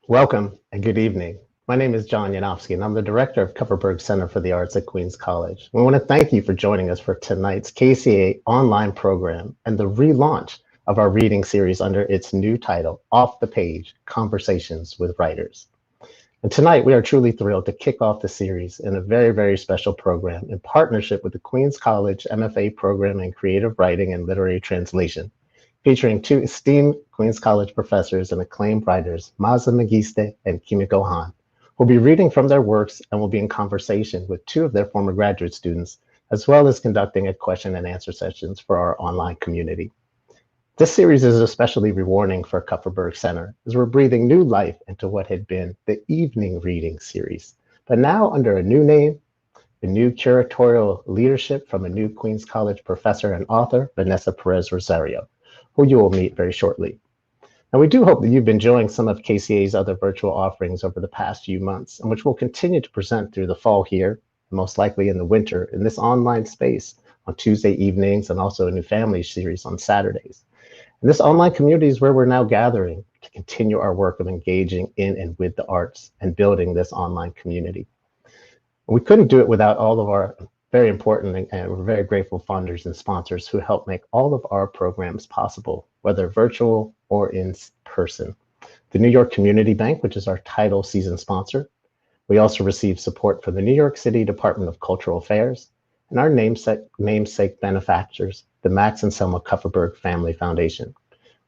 Welcome and good evening. My name is John Yanofsky, and I'm the director of Kupferberg Center for the Arts at Queens College. We want to thank you for joining us for tonight's KCA online program and the relaunch of our reading series under its new title, Off the Page, Conversations with Writers. And tonight, we are truly thrilled to kick off the series in a very, very special program in partnership with the Queens College MFA program in Creative Writing and Literary Translation, featuring two esteemed Queens College professors and acclaimed writers, Maaza Mengiste and Kimiko Hahn, who will be reading from their works and will be in conversation with two of their former graduate students, as well as conducting a question and answer sessions for our online community. This series is especially rewarding for Kupferberg Center, as we're breathing new life into what had been the evening reading series, but now under a new name, the new curatorial leadership from a new Queens College professor and author, Vanessa Perez Rosario, who you will meet very shortly. Now, we do hope that you've been enjoying some of KCA's other virtual offerings over the past few months, and which we'll continue to present through the fall here, and most likely in the winter, in this online space on Tuesday evenings, and also a new family series on Saturdays. And this online community is where we're now gathering to continue our work of engaging in and with the arts and building this online community. We couldn't do it without all of our very important and we're very grateful funders and sponsors who help make all of our programs possible, whether virtual or in person. The New York Community Bank, which is our title season sponsor. We also receive support from the New York City Department of Cultural Affairs and our namesake benefactors, the Max and Selma Kupferberg Family Foundation.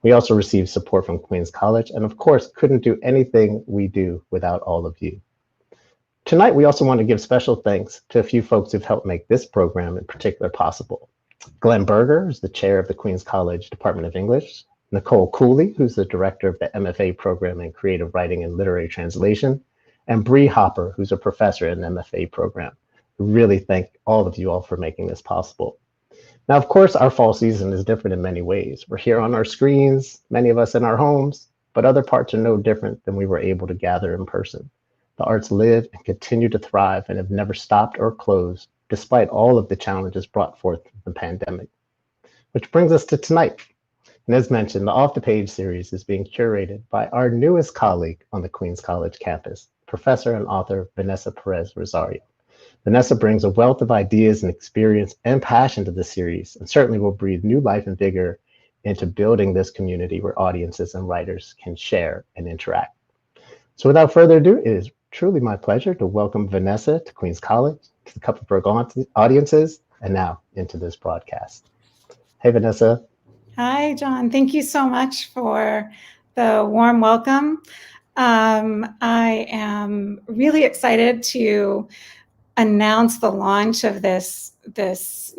We also receive support from Queens College and of course couldn't do anything we do without all of you. Tonight, we also want to give special thanks to a few folks who've helped make this program in particular possible. Glenn Berger is the chair of the Queens College Department of English, Nicole Cooley, who's the director of the MFA program in Creative Writing and Literary Translation, and Bree Hopper, who's a professor in the MFA program. We really thank all of you all for making this possible. Now, of course, our fall season is different in many ways. We're here on our screens, many of us in our homes, but other parts are no different than we were able to gather in person. The arts live and continue to thrive and have never stopped or closed, despite all of the challenges brought forth from the pandemic. Which brings us to tonight. And as mentioned, the Off the Page series is being curated by our newest colleague on the Queens College campus, professor and author Vanessa Perez Rosario. Vanessa brings a wealth of ideas and experience and passion to the series, and certainly will breathe new life and vigor into building this community where audiences and writers can share and interact. So without further ado, it is truly my pleasure to welcome Vanessa to Queens College, to the Kupferberg audiences, and now into this broadcast. Hey, Vanessa. Hi, John. Thank you so much for the warm welcome. I am really excited to announce the launch of this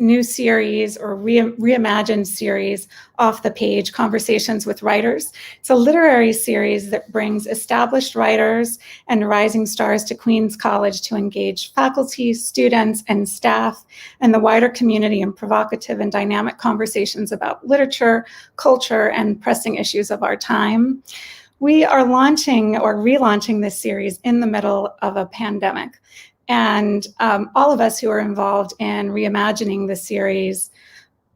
new series or reimagined series, Off the Page, Conversations with Writers. It's a literary series that brings established writers and rising stars to Queens College to engage faculty, students, and staff and the wider community in provocative and dynamic conversations about literature, culture, and pressing issues of our time. We are launching or relaunching this series in the middle of a pandemic. And all of us who are involved in reimagining the series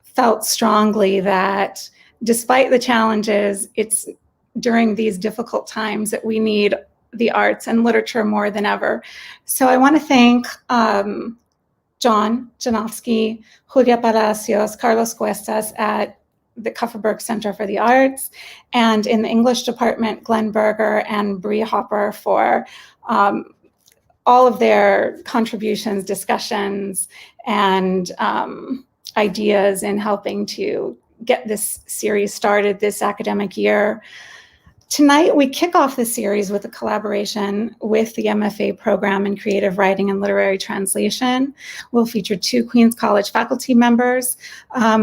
felt strongly that despite the challenges, it's during these difficult times that we need the arts and literature more than ever. So I want to thank John Janofsky, Julia Palacios, Carlos Cuestas at the Kupferberg Center for the Arts, and in the English department, Glenn Berger and Bree Hopper for all of their contributions, discussions, and ideas in helping to get this series started this academic year. Tonight, we kick off the series with a collaboration with the MFA program in Creative Writing and Literary Translation. We'll feature two Queens College faculty members.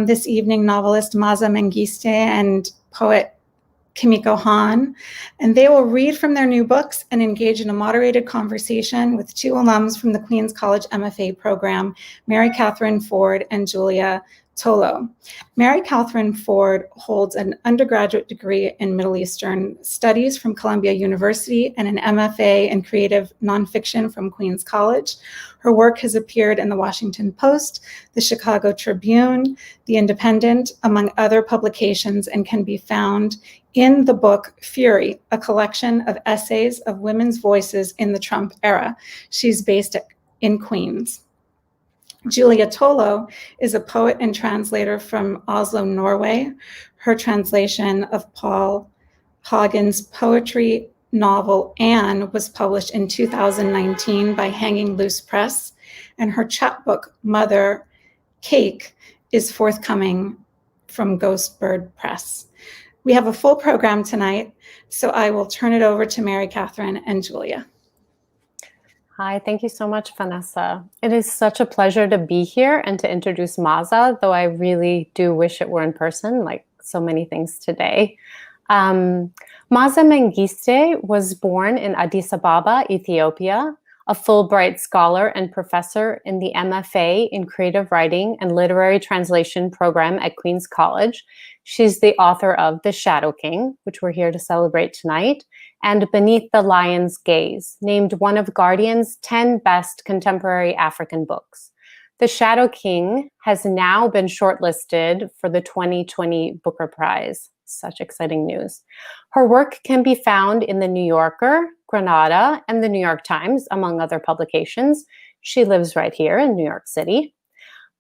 This evening, novelist Maaza Mengiste and poet Kimiko Hahn, and they will read from their new books and engage in a moderated conversation with two alums from the Queens College MFA program, Mary Catherine Ford and Julia Tolo. Mary Catherine Ford holds an undergraduate degree in Middle Eastern Studies from Columbia University and an MFA in Creative Nonfiction from Queens College. Her work has appeared in the Washington Post, the Chicago Tribune, the Independent, among other publications, and can be found in the book Fury, a collection of essays of women's voices in the Trump era. She's based in Queens. Julia Tolo is a poet and translator from Oslo, Norway. Her translation of Paul Hagen's poetry novel Anne was published in 2019 by Hanging Loose Press, and her chapbook Mother Cake is forthcoming from Ghostbird Press. We have a full program tonight, so I will turn it over to Mary Catherine and Julia. Hi, thank you so much, Vanessa. It is such a pleasure to be here and to introduce Maaza, though I really do wish it were in person, like so many things today. Maaza Mengiste was born in Addis Ababa, Ethiopia, a Fulbright scholar and professor in the MFA in Creative Writing and Literary Translation program at Queens College. She's the author of The Shadow King, which we're here to celebrate tonight, and Beneath the Lion's Gaze, named one of Guardian's 10 best contemporary African books. The Shadow King has now been shortlisted for the 2020 Booker Prize. Such exciting news. Her work can be found in The New Yorker, Granada, and The New York Times, among other publications. She lives right here in New York City.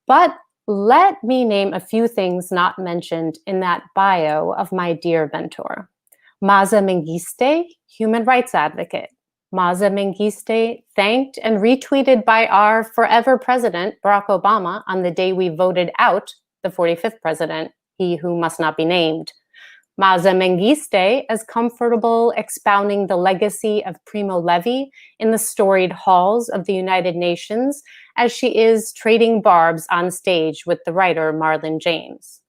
But let me name a few things not mentioned in that bio of my dear mentor. Maaza Mengiste, human rights advocate. Maaza Mengiste, thanked and retweeted by our forever president, Barack Obama, on the day we voted out the 45th president, he who must not be named. Maaza Mengiste, as comfortable expounding the legacy of Primo Levi in the storied halls of the United Nations as she is trading barbs on stage with the writer Marlon James.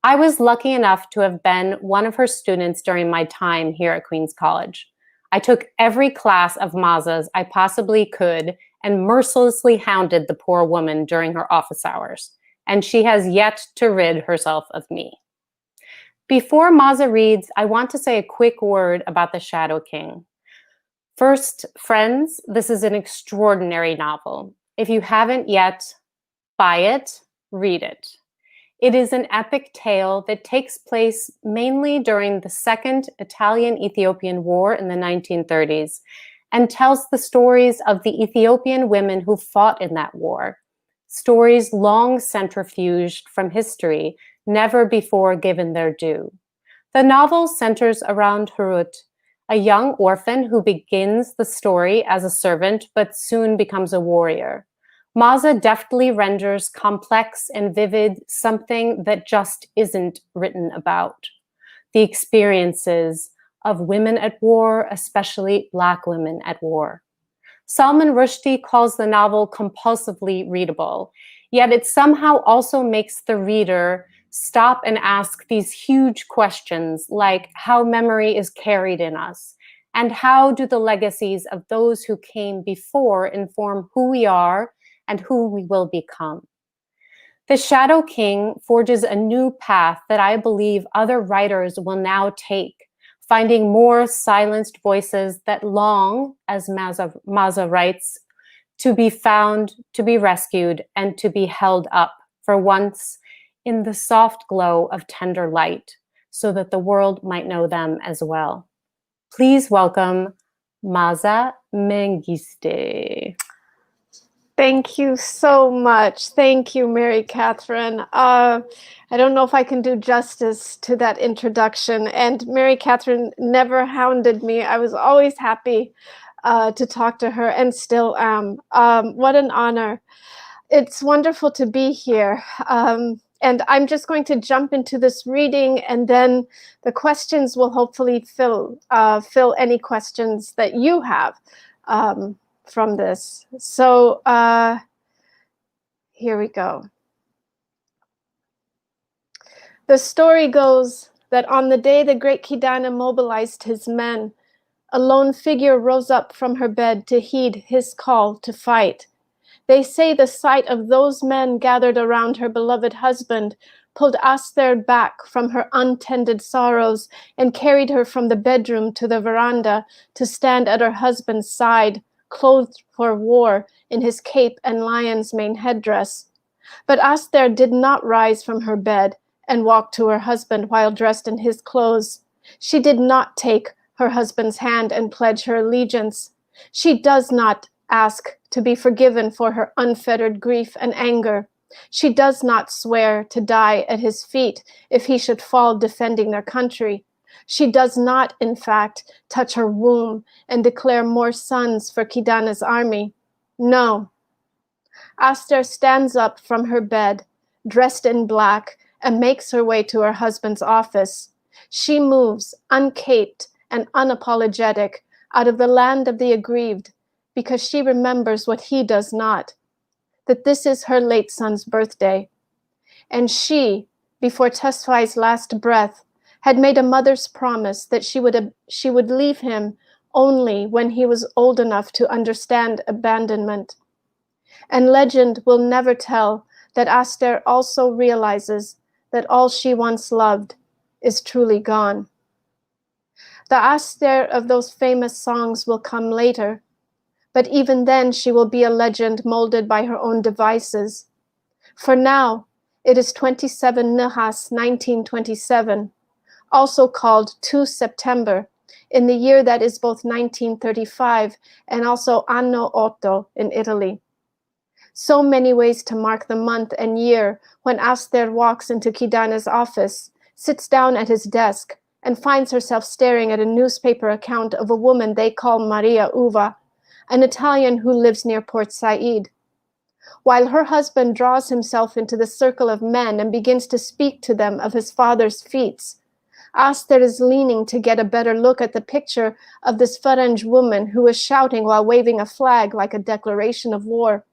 I was lucky enough to have been one of her students during my time here at Queens College. I took every class of Maaza's I possibly could and mercilessly hounded the poor woman during her office hours, and she has yet to rid herself of me. Before Maaza reads, I want to say a quick word about The Shadow King. First, friends, this is an extraordinary novel. If you haven't yet, buy it, read it. It is an epic tale that takes place mainly during the Second Italian-Ethiopian War in the 1930s and tells the stories of the Ethiopian women who fought in that war, stories long centrifuged from history, never before given their due. The novel centers around Harut, a young orphan who begins the story as a servant but soon becomes a warrior. Maaza deftly renders complex and vivid something that just isn't written about: the experiences of women at war, especially Black women at war. Salman Rushdie calls the novel compulsively readable, yet it somehow also makes the reader stop and ask these huge questions like how memory is carried in us, and how do the legacies of those who came before inform who we are and who we will become. The Shadow King forges a new path that I believe other writers will now take, finding more silenced voices that long, as Maaza writes, to be found, to be rescued, and to be held up for once in the soft glow of tender light, so that the world might know them as well. Please welcome Maaza Mengiste. Thank you so much. Thank you, Mary Catherine. I don't know if I can do justice to that introduction. And Mary Catherine never hounded me. I was always happy to talk to her, and still am. What an honor. It's wonderful to be here. And I'm just going to jump into this reading, and then the questions will hopefully fill any questions that you have from this. So here we go. The story goes that on the day the great Kidana mobilized his men, a lone figure rose up from her bed to heed his call to fight. They say the sight of those men gathered around her beloved husband pulled Aster back from her untended sorrows and carried her from the bedroom to the veranda to stand at her husband's side, clothed for war in his cape and lion's mane headdress. But Aster did not rise from her bed and walk to her husband while dressed in his clothes. She did not take her husband's hand and pledge her allegiance. She does not ask to be forgiven for her unfettered grief and anger. She does not swear to die at his feet if he should fall defending their country. She does not, in fact, touch her womb and declare more sons for Kidana's army. No. Aster stands up from her bed, dressed in black, and makes her way to her husband's office. She moves, uncaped and unapologetic, out of the land of the aggrieved, because she remembers what he does not, that this is her late son's birthday. And she, before Tesfai's last breath, had made a mother's promise that she would leave him only when he was old enough to understand abandonment. And legend will never tell that Aster also realizes that all she once loved is truly gone. The Aster of those famous songs will come later, but even then she will be a legend molded by her own devices. For now, it is 27 Nahas 1927, also called 2 September, in the year that is both 1935 and also Anno Otto in Italy. So many ways to mark the month and year when Aster walks into Kidana's office, sits down at his desk, and finds herself staring at a newspaper account of a woman they call Maria Uva, an Italian who lives near Port Said. While her husband draws himself into the circle of men and begins to speak to them of his father's feats, Aster is leaning to get a better look at the picture of this Farange woman who is shouting while waving a flag like a declaration of war.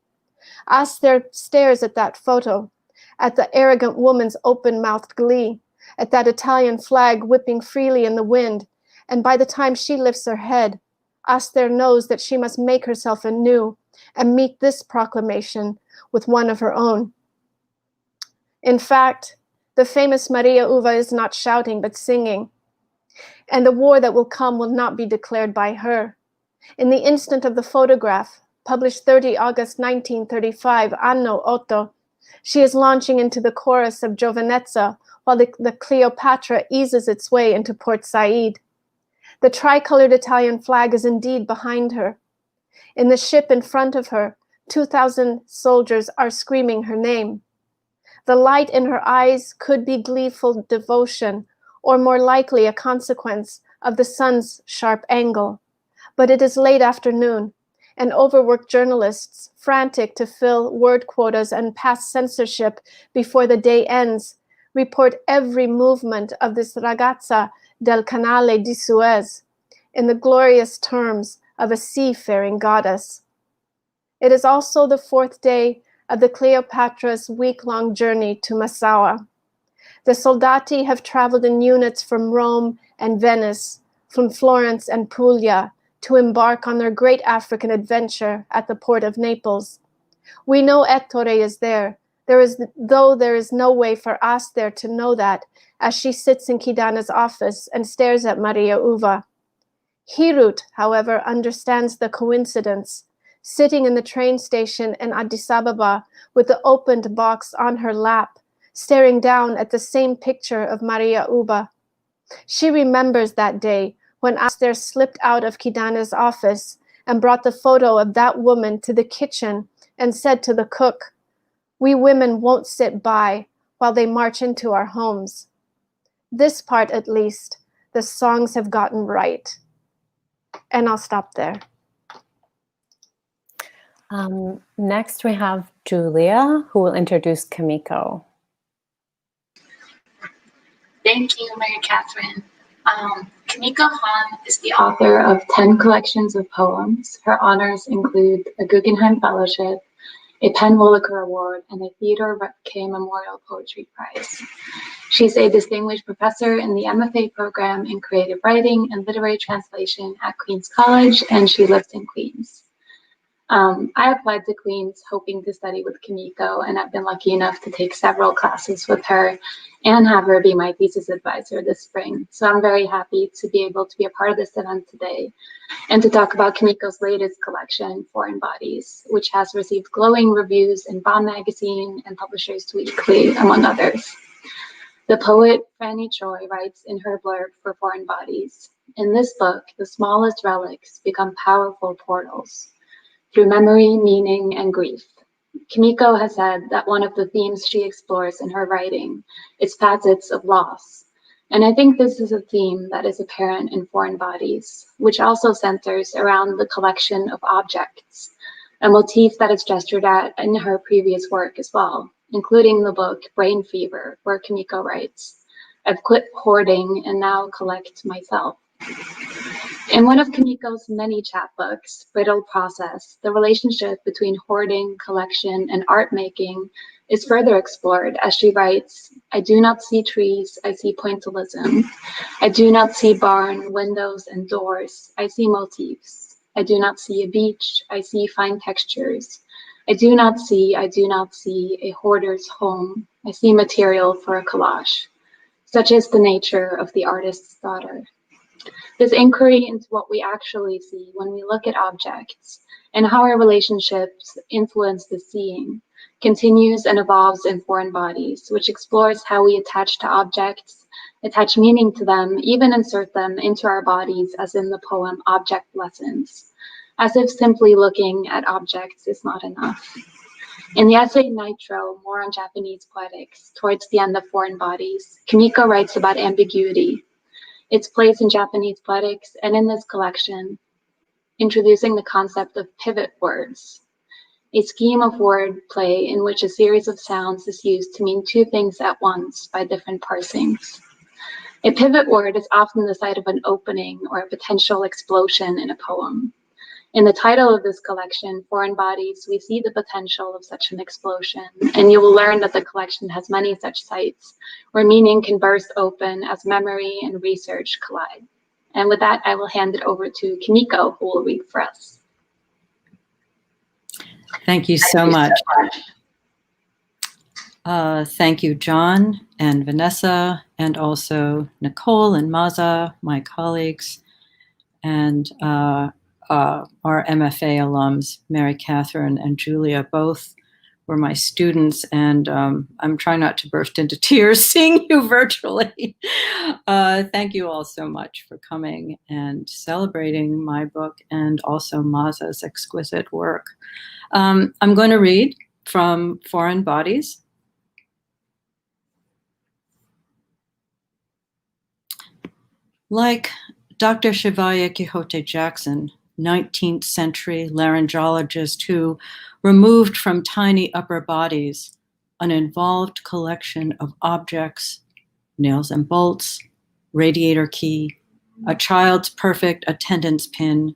Aster stares at that photo, at the arrogant woman's open-mouthed glee, at that Italian flag whipping freely in the wind, and by the time she lifts her head, Aster knows that she must make herself anew and meet this proclamation with one of her own. In fact, the famous Maria Uva is not shouting but singing, and the war that will come will not be declared by her. In the instant of the photograph, published 30 August 1935, Anno Otto, she is launching into the chorus of Giovinezza while the Cleopatra eases its way into Port Said. The tricolored Italian flag is indeed behind her. In the ship in front of her, 2,000 soldiers are screaming her name. The light in her eyes could be gleeful devotion, or more likely a consequence of the sun's sharp angle. But it is late afternoon, and overworked journalists, frantic to fill word quotas and pass censorship before the day ends, report every movement of this ragazza del Canale di Suez in the glorious terms of a seafaring goddess. It is also the 4th day of the Cleopatra's week-long journey to Massawa. The soldati have traveled in units from Rome and Venice, from Florence and Puglia, to embark on their great African adventure at the port of Naples. We know Ettore is there, though there is no way for Aster to know that, as she sits in Kidana's office and stares at Maria Uva. Hirut, however, understands the coincidence, sitting in the train station in Addis Ababa with the opened box on her lap, staring down at the same picture of Maria Uva. She remembers that day when Aster slipped out of Kidana's office and brought the photo of that woman to the kitchen and said to the cook, "We women won't sit by while they march into our homes." This part, at least, the songs have gotten right. And I'll stop there. Next, we have Julia, who will introduce Kimiko. Thank you, Mary Catherine. Kimiko Hahn is the author of 10 collections of poems. Her honors include a Guggenheim Fellowship, a Penn Woolliker Award, and a Theodore K. Memorial Poetry Prize. She's a distinguished professor in the MFA program in creative writing and literary translation at Queens College, and she lives in Queens. I applied to Queens hoping to study with Kimiko, and I've been lucky enough to take several classes with her and have her be my thesis advisor this spring. So I'm very happy to be able to be a part of this event today and to talk about Kimiko's latest collection, Foreign Bodies, which has received glowing reviews in Bomb Magazine and Publishers Weekly, among others. The poet Franny Choi writes in her blurb for Foreign Bodies, "In this book, the smallest relics become powerful portals through memory, meaning, and grief." Kimiko has said that one of the themes she explores in her writing is facets of loss. And I think this is a theme that is apparent in Foreign Bodies, which also centers around the collection of objects, a motif that is gestured at in her previous work as well, including the book Brain Fever, where Kimiko writes, "I've quit hoarding and now collect myself." In one of Kimiko's many chapbooks, Brittle Process, the relationship between hoarding, collection, and art making is further explored as she writes, "I do not see trees, I see pointillism. I do not see barn, windows, and doors, I see motifs. I do not see a beach, I see fine textures. I do not see a hoarder's home. I see material for a collage." Such is the nature of the artist's daughter. This inquiry into what we actually see when we look at objects and how our relationships influence the seeing continues and evolves in Foreign Bodies, which explores how we attach to objects, attach meaning to them, even insert them into our bodies, as in the poem Object Lessons, as if simply looking at objects is not enough. In the essay Nitro, More on Japanese Poetics, towards the end of Foreign Bodies, Kimiko writes about ambiguity, its place in Japanese poetics, and in this collection, introducing the concept of pivot words, a scheme of word play in which a series of sounds is used to mean two things at once by different parsings. A pivot word is often the site of an opening or a potential explosion in a poem. In the title of this collection, Foreign Bodies, we see the potential of such an explosion, and you will learn that the collection has many such sites where meaning can burst open as memory and research collide. And with that, I will hand it over to Kimiko, who will read for us. Thank you so much. Thank you, John and Vanessa, and also Nicole and Maaza, my colleagues, and our MFA alums, Mary Catherine and Julia, both were my students, and I'm trying not to burst into tears seeing you virtually. Thank you all so much for coming and celebrating my book and also Maaza's exquisite work. I'm going to read from Foreign Bodies. Like Dr. Shivaya Quixote Jackson, 19th century laryngologist who removed from tiny upper bodies an involved collection of objects, nails and bolts, radiator key, a child's perfect attendance pin,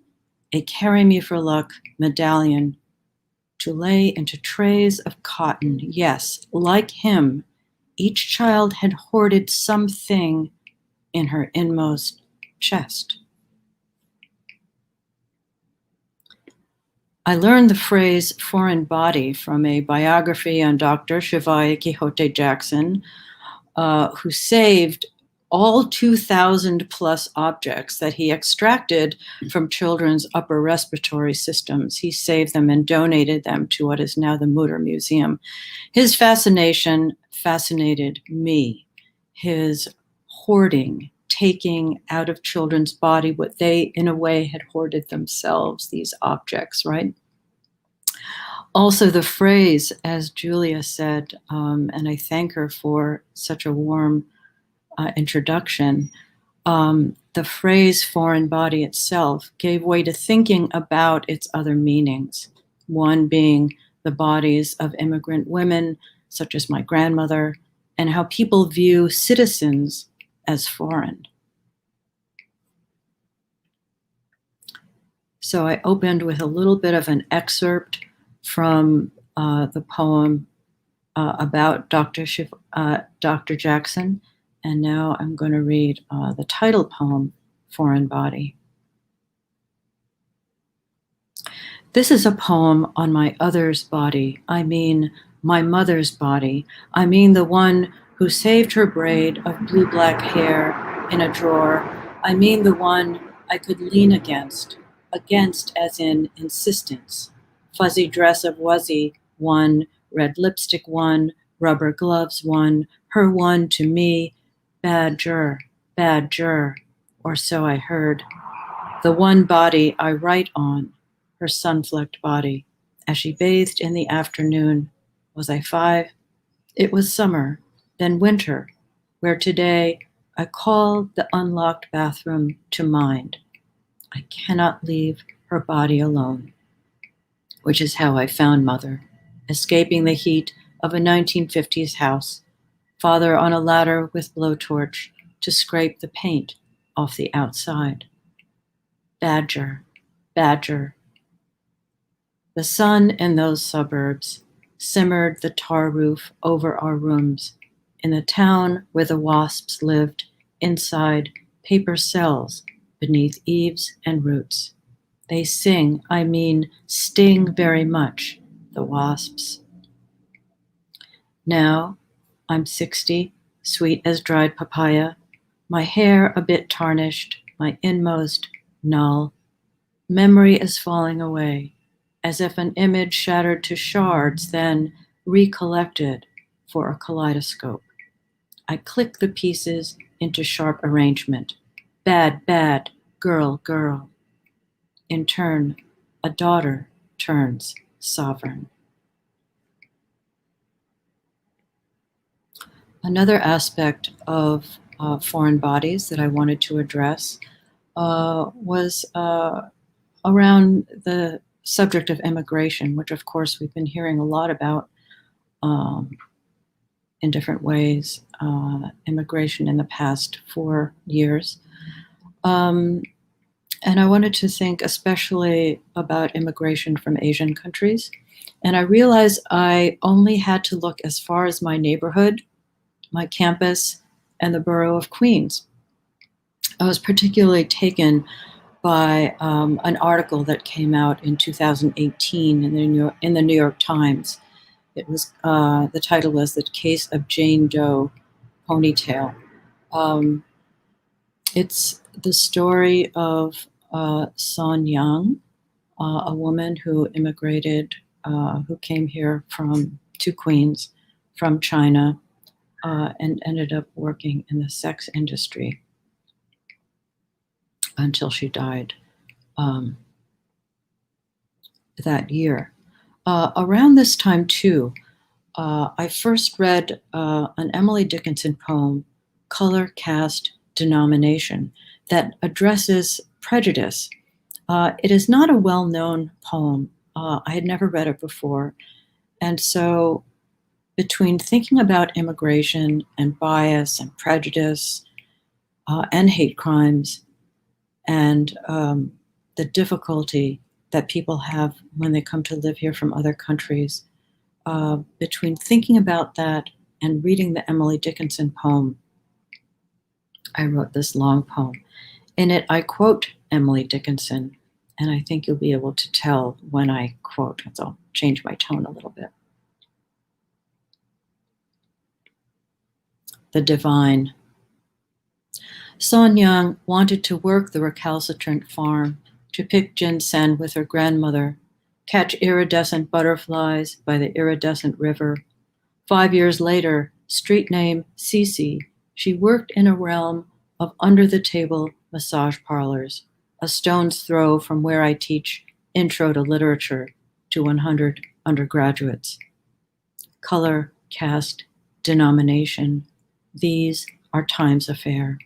a carry me for luck medallion, to lay into trays of cotton. Yes, like him, each child had hoarded something in her inmost chest. I learned the phrase foreign body from a biography on Dr. Shivaya Quixote Jackson, who saved all 2,000 plus objects that he extracted from children's upper respiratory systems. He saved them and donated them to what is now the Mutter Museum. His fascination fascinated me. His hoarding, taking out of children's body what they, in a way, had hoarded themselves, these objects, right? Also, the phrase, as Julia said, and I thank her for such a warm introduction, the phrase foreign body itself gave way to thinking about its other meanings. One being the bodies of immigrant women, such as my grandmother, and how people view citizens as foreign. So I opened with a little bit of an excerpt from the poem about Dr. Jackson, and now I'm going to read the title poem, Foreign Body. This is a poem on my other's body. I mean, my mother's body. I mean the one who saved her braid of blue-black hair in a drawer. I mean the one I could lean against as in insistence. Fuzzy dress of Wuzzy, one, red lipstick, one, rubber gloves, one, her one to me, badger, or so I heard. The one body I write on, her sun-flecked body, as she bathed in the afternoon. Was I 5? It was summer, then winter, where today I call the unlocked bathroom to mind. I cannot leave her body alone, which is how I found Mother, escaping the heat of a 1950s house, Father on a ladder with blowtorch to scrape the paint off the outside. Badger. The sun in those suburbs simmered the tar roof over our rooms in the town where the wasps lived inside paper cells beneath eaves and roots. They sting very much, the wasps. Now I'm 60, sweet as dried papaya, my hair a bit tarnished, my inmost null. Memory is falling away, as if an image shattered to shards, then recollected for a kaleidoscope. I click the pieces into sharp arrangement. Bad, girl. In turn, a daughter turns sovereign. Another aspect of foreign bodies that I wanted to address was around the subject of immigration, which of course we've been hearing a lot about in different ways, immigration in the past 4 years. And I wanted to think especially about immigration from Asian countries. And I realized I only had to look as far as my neighborhood, my campus, and the borough of Queens. I was particularly taken by an article that came out in 2018 in the New York Times. It was the title was "The Case of Jane Doe Ponytail." It's the story of Son Yang, a woman who immigrated, who came here to Queens from China, and ended up working in the sex industry until she died that year. Around this time, too, I first read an Emily Dickinson poem, Color, Caste, Denomination, that addresses prejudice. It is not a well-known poem. I had never read it before. And so between thinking about immigration and bias and prejudice and hate crimes and the difficulty that people have when they come to live here from other countries, between thinking about that and reading the Emily Dickinson poem, I wrote this long poem. In it, I quote Emily Dickinson, and I think you'll be able to tell when I quote, so I'll change my tone a little bit. The Divine. Son Yang wanted to work the recalcitrant farm, to pick ginseng with her grandmother, catch iridescent butterflies by the iridescent river. 5 years later, street name Cece, she worked in a realm of under-the-table massage parlors, a stone's throw from where I teach Intro to Literature to 100 undergraduates. Color, caste, denomination, these are time's affair.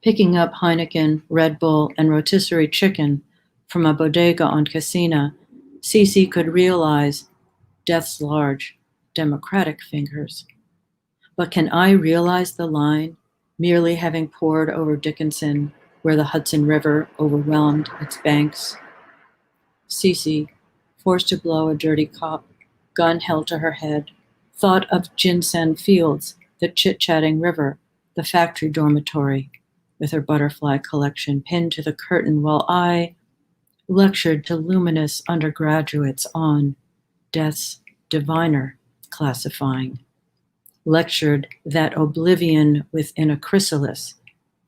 Picking up Heineken, Red Bull, and rotisserie chicken from a bodega on Casina, Cece could realize death's large, democratic fingers. But can I realize the line, merely having pored over Dickinson, where the Hudson River overwhelmed its banks? Cece, forced to blow a dirty cop, gun held to her head, thought of ginseng fields, the chit-chatting river, the factory dormitory, with her butterfly collection pinned to the curtain, while I, lectured to luminous undergraduates on death's diviner classifying, lectured that oblivion within a chrysalis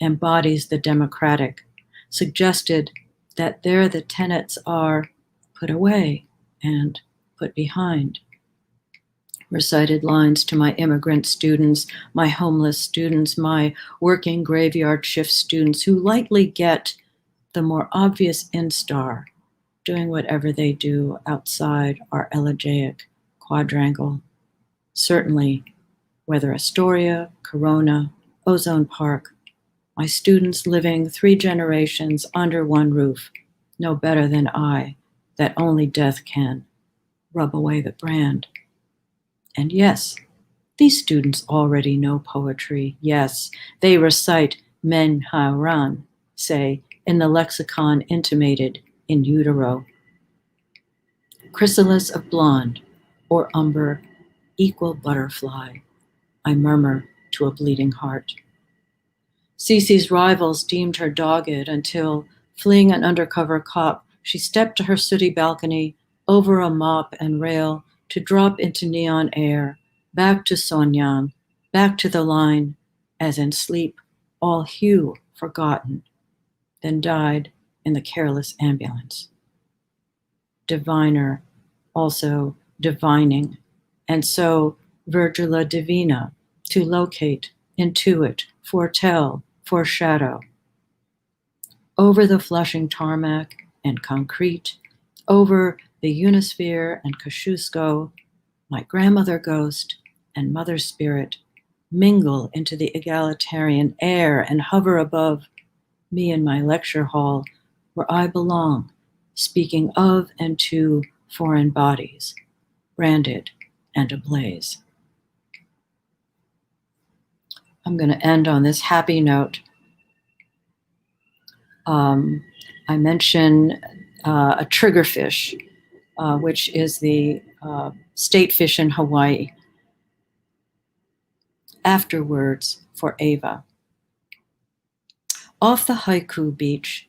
embodies the democratic, suggested that there the tenets are put away and put behind, recited lines to my immigrant students, my homeless students, my working graveyard shift students who lightly get the more obvious instar, doing whatever they do outside our elegiac quadrangle. Certainly, whether Astoria, Corona, Ozone Park, my students living 3 generations under one roof know better than I that only death can rub away the brand. And yes, these students already know poetry. Yes, they recite Men Haran, say, in the lexicon intimated in utero. Chrysalis of blonde, or umber, equal butterfly, I murmur to a bleeding heart. Cece's rivals deemed her dogged until, fleeing an undercover cop, she stepped to her sooty balcony, over a mop and rail, to drop into neon air, back to Sonyang, back to the line, as in sleep, all hue forgotten, then died in the careless ambulance. Diviner, also divining, and so Virgila Divina, to locate, intuit, foretell, foreshadow. Over the Flushing tarmac and concrete, over the Unisphere and Kosciuszko, my grandmother ghost and mother spirit mingle into the egalitarian air and hover above me in my lecture hall where I belong, speaking of and to foreign bodies, branded and ablaze. I'm going to end on this happy note. I mention a triggerfish, which is the state fish in Hawaii. Afterwards for Ava. Off the Haiku beach,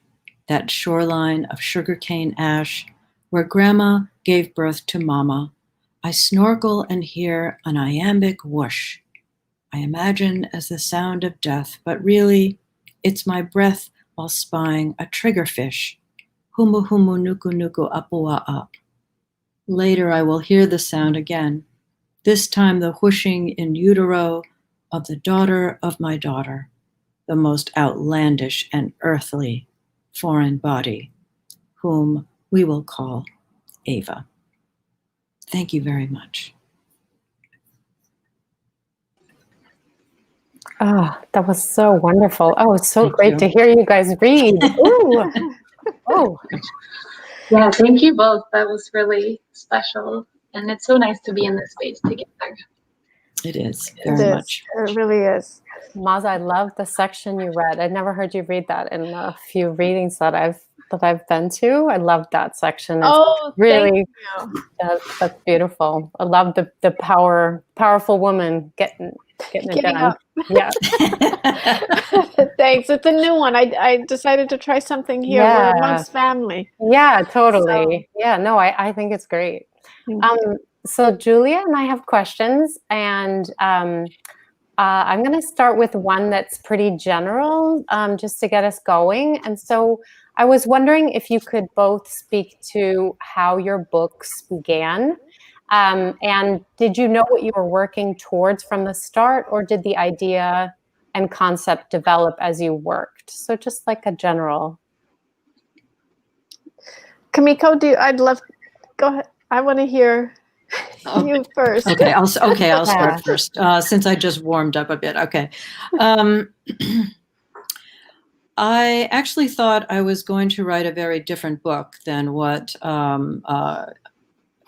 that shoreline of sugarcane ash, where Grandma gave birth to Mama, I snorkel and hear an iambic whoosh. I imagine as the sound of death, but really, it's my breath while spying a triggerfish. Humu humu nuku nuku apua'a. Later I will hear the sound again, this time the whooshing in utero of the daughter of my daughter, the most outlandish and earthly foreign body, whom we will call Ava. Thank you very much. Oh, that was so wonderful. Oh, it's so great to hear you guys read. Ooh. Oh. Yeah, thank you both. That was really special. And it's so nice to be in this space together. It is, very much. It really is. Maaza, I love the section you read. I'd never heard you read that in a few readings that I've been to. I love that section. It's really, thank you. That's beautiful. I love the powerful woman getting it done. Up. Yeah. Thanks. It's a new one. I decided to try something here. Yeah. We're amongst family. Yeah, totally. So. Yeah, no, I think it's great. So Julia and I have questions, and I'm going to start with one that's pretty general, just to get us going. And so I was wondering if you could both speak to how your books began. And did you know what you were working towards from the start, or did the idea and concept develop as you worked? So just like a general. Kimiko, go ahead. I want to hear you first. Okay, I'll start first, since I just warmed up a bit. Okay. I actually thought I was going to write a very different book than what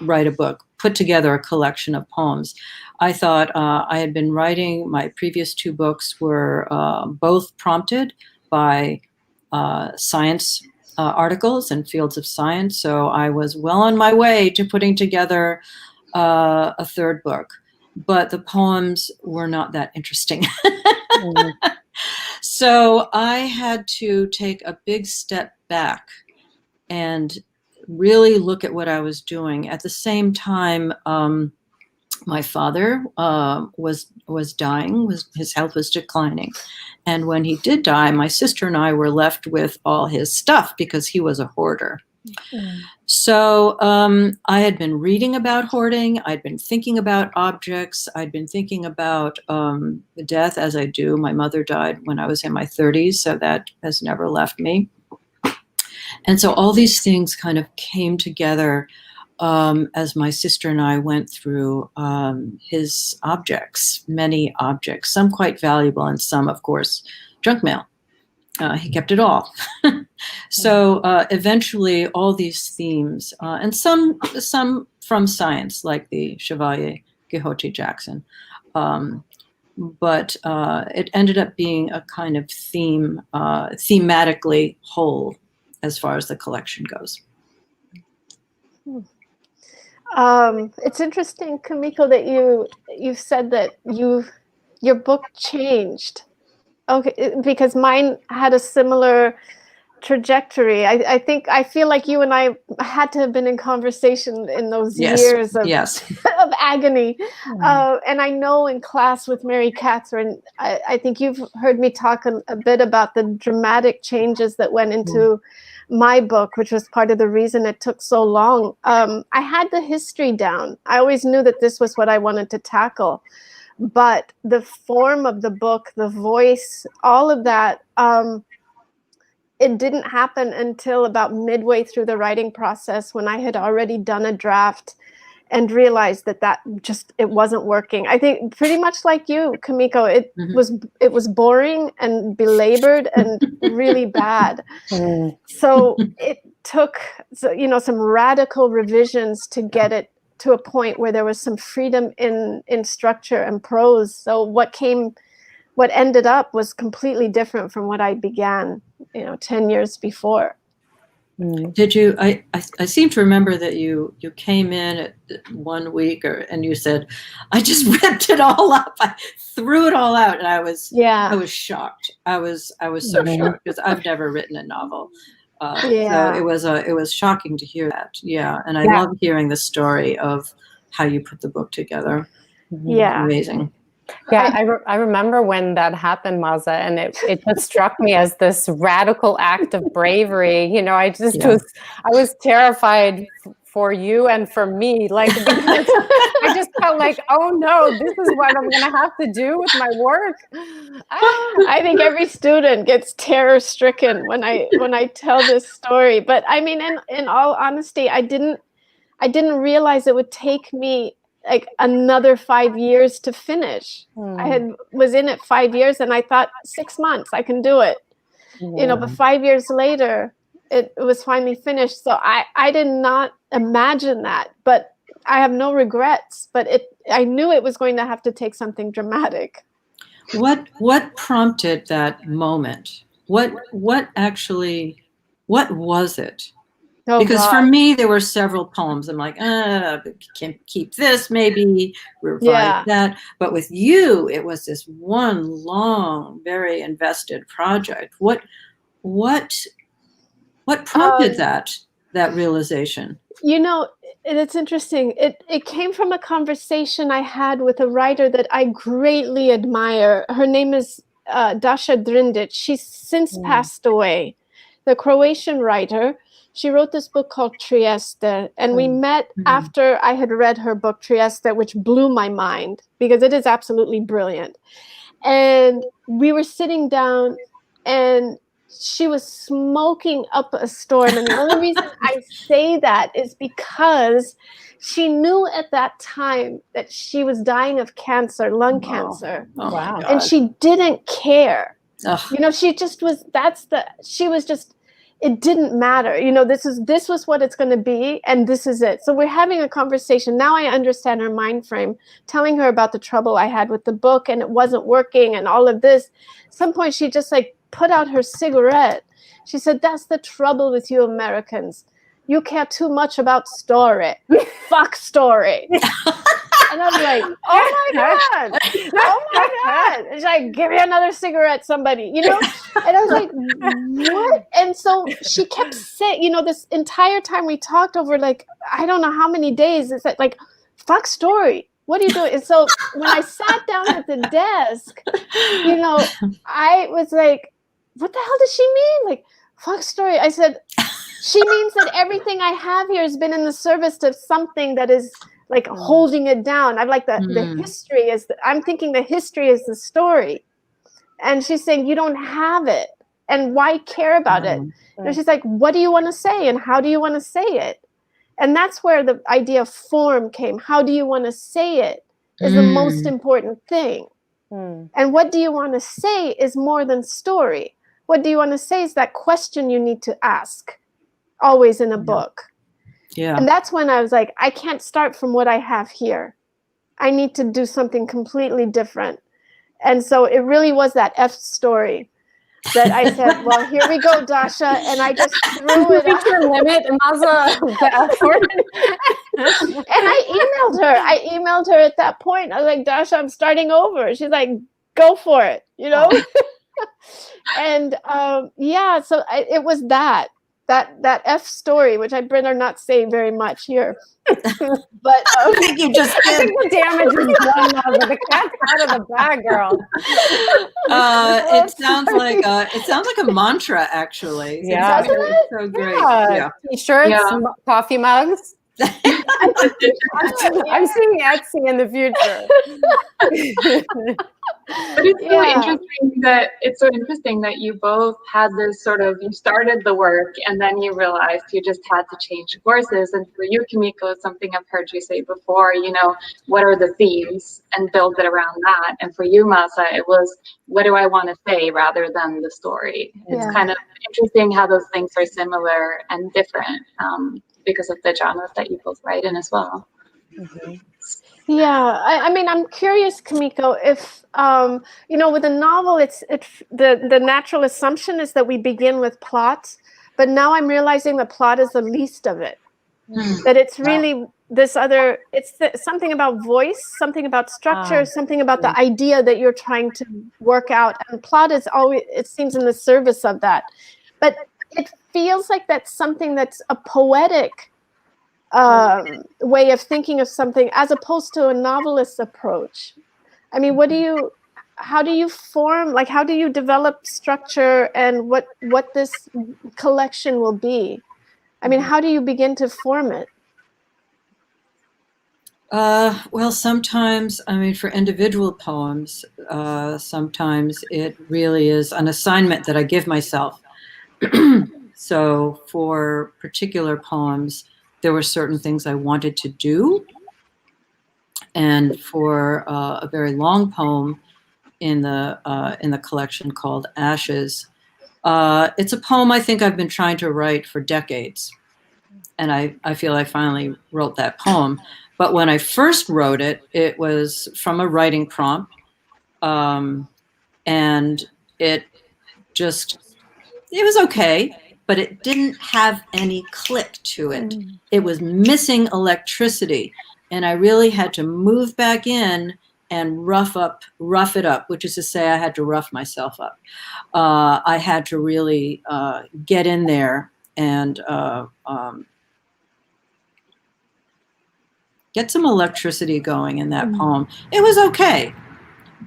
write a book, put together a collection of poems. I thought I had been writing, my previous 2 books were both prompted by science articles and fields of science. So I was well on my way to putting together a 3rd book, but the poems were not that interesting. So I had to take a big step back and really look at what I was doing. At the same time, my father was dying, his health was declining. And when he did die, my sister and I were left with all his stuff because he was a hoarder. Mm. So I had been reading about hoarding. I'd been thinking about objects. I'd been thinking about death, as I do. My mother died when I was in my 30s, so that has never left me. And so all these things kind of came together as my sister and I went through his objects, many objects, some quite valuable and some, of course, junk mail. He kept it all. So eventually all these themes, and some from science, like the Chevalier Quixote Jackson, but it ended up being a kind of thematically whole as far as the collection goes. It's interesting, Kimiko, that you've said that your book changed. Okay, because mine had a similar trajectory. I feel like you and I had to have been in conversation in those years of, of agony. And I know in class with Mary Catherine, I think you've heard me talk a bit about the dramatic changes that went into my book, which was part of the reason it took so long. I had the history down. I always knew that this was what I wanted to tackle. But the form of the book, the voice, all of that, it didn't happen until about midway through the writing process, when I had already done a draft and realized that it wasn't working. I think pretty much like you, Kimiko, it was boring and belabored and really bad. So it took some radical revisions to get it to a point where there was some freedom in structure and prose. So what ended up was completely different from what I began, 10 years before. Did you, I seem to remember that you came in at 1 week and you said, I just ripped it all up. I threw it all out. And I was shocked. I was so shocked because I've never written a novel. So it was shocking to hear that. Yeah. And I love hearing the story of how you put the book together. Yeah. Amazing. Yeah, I remember when that happened, Maaza, and it just struck me as this radical act of bravery. I was terrified for you and for me, because I just felt like, oh no, this is what I'm going to have to do with my work. I think every student gets terror stricken when I tell this story. But I mean, in all honesty, I didn't realize it would take me like another 5 years to finish. I was in it 5 years and I thought 6 months, I can do it. But 5 years later, it was finally finished. So I did not imagine that, but I have no regrets, but I knew it was going to have to take something dramatic. What prompted that moment? What was it? Oh, because God. for me, there were several poems. I'm like, can keep this, maybe revive that. But with you, it was this one long, very invested project. What prompted that realization? It's interesting. It came from a conversation I had with a writer that I greatly admire. Her name is Dasha Drindic. She's since passed away. The Croatian writer. She wrote this book called Trieste, and we met after I had read her book Trieste, which blew my mind because it is absolutely brilliant. And we were sitting down and she was smoking up a storm. And the only reason I say that is because she knew at that time that she was dying of cancer, lung cancer. Oh, wow. And she didn't care. Ugh. She just was, it didn't matter. This was what it's going to be, and this is it. So we're having a conversation. Now I understand her mind frame, telling her about the trouble I had with the book and it wasn't working and all of this. At some point, she just put out her cigarette. She said, that's the trouble with you Americans. You care too much about story. Fuck story. And I was like, oh my God. Oh my God. It's like, give me another cigarette, somebody, you know? And I was like, what? And so she kept saying, you know, this entire time we talked over, like, I don't know how many days, it's like, fuck story. What are you doing? And so when I sat down at the desk, you know, I was like, what the hell does she mean? Like, fuck story. I said, she means that everything I have here has been in the service of something that is like holding it down. I'm like, the history is, I'm thinking the history is the story. And she's saying, you don't have it. And why care about it? And she's like, what do you want to say? And how do you want to say it? And that's where the idea of form came. How do you want to say it is the most important thing. And what do you want to say is more than story. What do you want to say is that question you need to ask, always in a book. Yeah. And that's when I was like, I can't start from what I have here. I need to do something completely different. And so it really was that F story that I said, well, here we go, Dasha. And I just threw it up. Limit, Maaza, the F word. And I emailed her at that point. I was like, Dasha, I'm starting over. She's like, go for it, you know? And yeah, so it was that F story, which I better not say very much here. But I think you just did. I think the damage is done now, but the cat's out of the bag, girl. It sounds like a mantra, actually. Yeah, it's so great. Yeah. T-shirts, coffee mugs. I'm seeing Etsy in the future. But it's so interesting that you both had this sort of, you started the work and then you realized you just had to change courses. And for you, Kimiko, it's something I've heard you say before, you know, what are the themes and build it around that. And for you, Maaza, it was, what do I want to say rather than the story? It's kind of interesting how those things are similar and different because of the genres that you both write in as well. Yeah, I mean, I'm curious, Kimiko, if, you know, with a novel, the natural assumption is that we begin with plot, but now I'm realizing the plot is the least of it. That it's really this other, something about voice, something about structure, something about the idea that you're trying to work out. And plot is always, it seems, in the service of that. But it feels like that's something that's a poetic way of thinking of something as opposed to a novelist's approach. I mean, how do you form, like, how do you develop structure and what this collection will be? I mean, how do you begin to form it? Well, sometimes, I mean, for individual poems, sometimes it really is an assignment that I give myself. So for particular poems, there were certain things I wanted to do. And for a very long poem in the collection called Ashes, it's a poem I think I've been trying to write for decades. And I feel I finally wrote that poem. But when I first wrote it, it was from a writing prompt. And it was okay, but it didn't have any click to it. It was missing electricity. And I really had to move back in and rough it up, which is to say I had to rough myself up. I had to really get in there and get some electricity going in that poem. It was okay,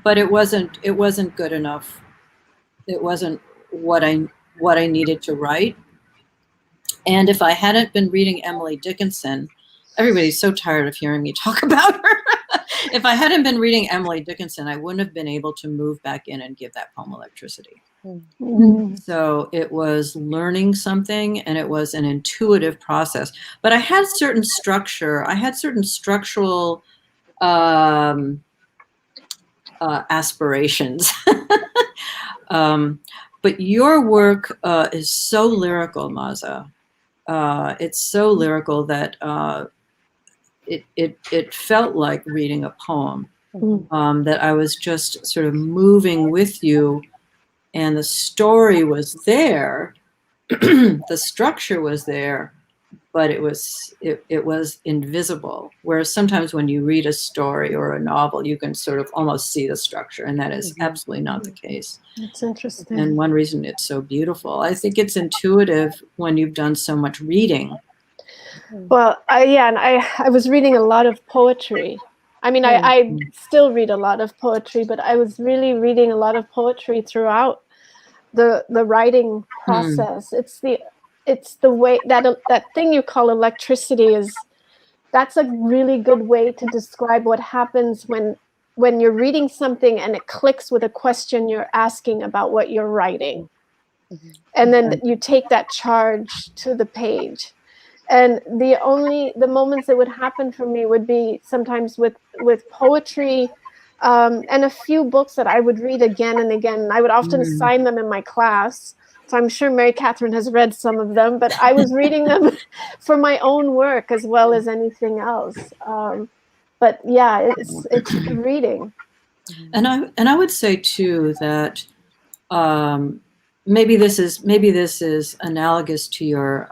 but it wasn't good enough. It wasn't what I needed to write. And if I hadn't been reading Emily Dickinson, everybody's so tired of hearing me talk about her. If I hadn't been reading Emily Dickinson, I wouldn't have been able to move back in and give that poem electricity. So it was learning something, and it was an intuitive process. But I had certain structure. I had certain structural aspirations. But your work is so lyrical, Maaza. It's so lyrical that it felt like reading a poem, that I was just sort of moving with you, and the story was there, the structure was there, but it was invisible. Whereas sometimes when you read a story or a novel, you can sort of almost see the structure, and that is absolutely not the case. That's interesting. And one reason it's so beautiful, I think it's intuitive when you've done so much reading. Well, I was reading a lot of poetry. I mean, I still read a lot of poetry, but I was really reading a lot of poetry throughout the writing process. It's the way that thing you call electricity that's a really good way to describe what happens when you're reading something and it clicks with a question you're asking about what you're writing. And then you take that charge to the page. And the moments that would happen for me would be sometimes with poetry, and a few books that I would read again and again. And I would often assign them in my class. So I'm sure Mary Catherine has read some of them, but I was reading them for my own work as well as anything else. But yeah, it's reading. And I would say too that maybe this is analogous to your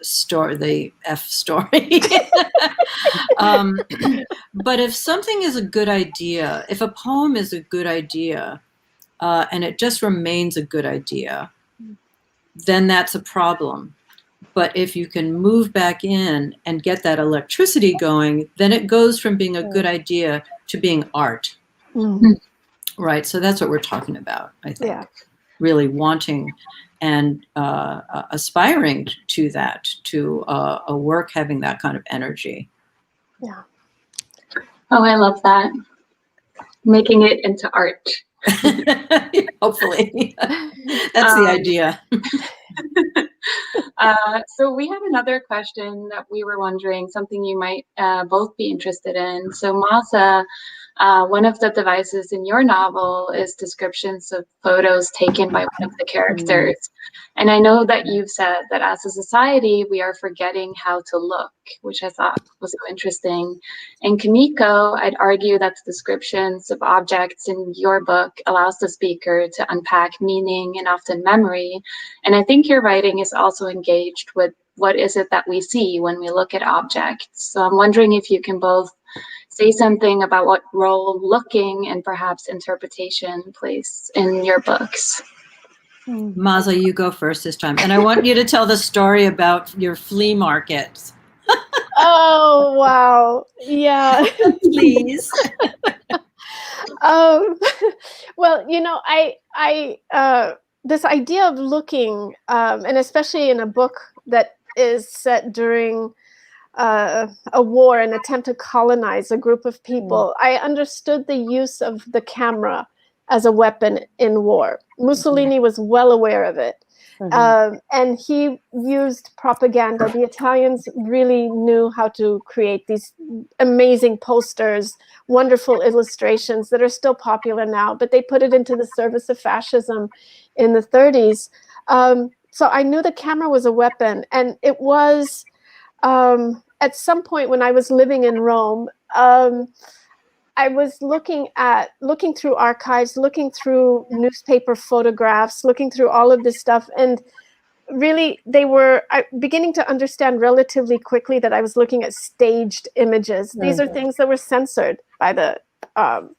story, the F story. But if something is a good idea, if a poem is a good idea, and it just remains a good idea, then that's a problem. But if you can move back in and get that electricity going, then it goes from being a good idea to being art. Right. So that's what we're talking about, I think. Yeah. Really wanting and aspiring to that, to a work having that kind of energy. Yeah. Oh, I love that. Making it into art. Hopefully. That's the idea. So we had another question that we were wondering, something you might both be interested in. So Maaza, one of the devices in your novel is descriptions of photos taken by one of the characters. And I know that you've said that as a society, we are forgetting how to look, which I thought was so interesting. And Kimiko, I'd argue that the descriptions of objects in your book allows the speaker to unpack meaning and often memory. And I think your writing is also engaged with what is it that we see when we look at objects. So I'm wondering if you can both say something about what role looking and perhaps interpretation plays in your books. Maaza, you go first this time. And I want you to tell the story about your flea market. Oh, wow. Yeah. Please. Well, you know, I this idea of looking, and especially in a book that is set during a war, an attempt to colonize a group of people, I understood the use of the camera as a weapon in war. Mussolini was well aware of it. And he used propaganda. The Italians really knew how to create these amazing posters, wonderful illustrations that are still popular now, but they put it into the service of fascism in the 30s. So I knew the camera was a weapon, and it was at some point when I was living in Rome, I was looking through archives, looking through newspaper photographs, looking through all of this stuff. And really, beginning to understand relatively quickly that I was looking at staged images. These are things that were censored by the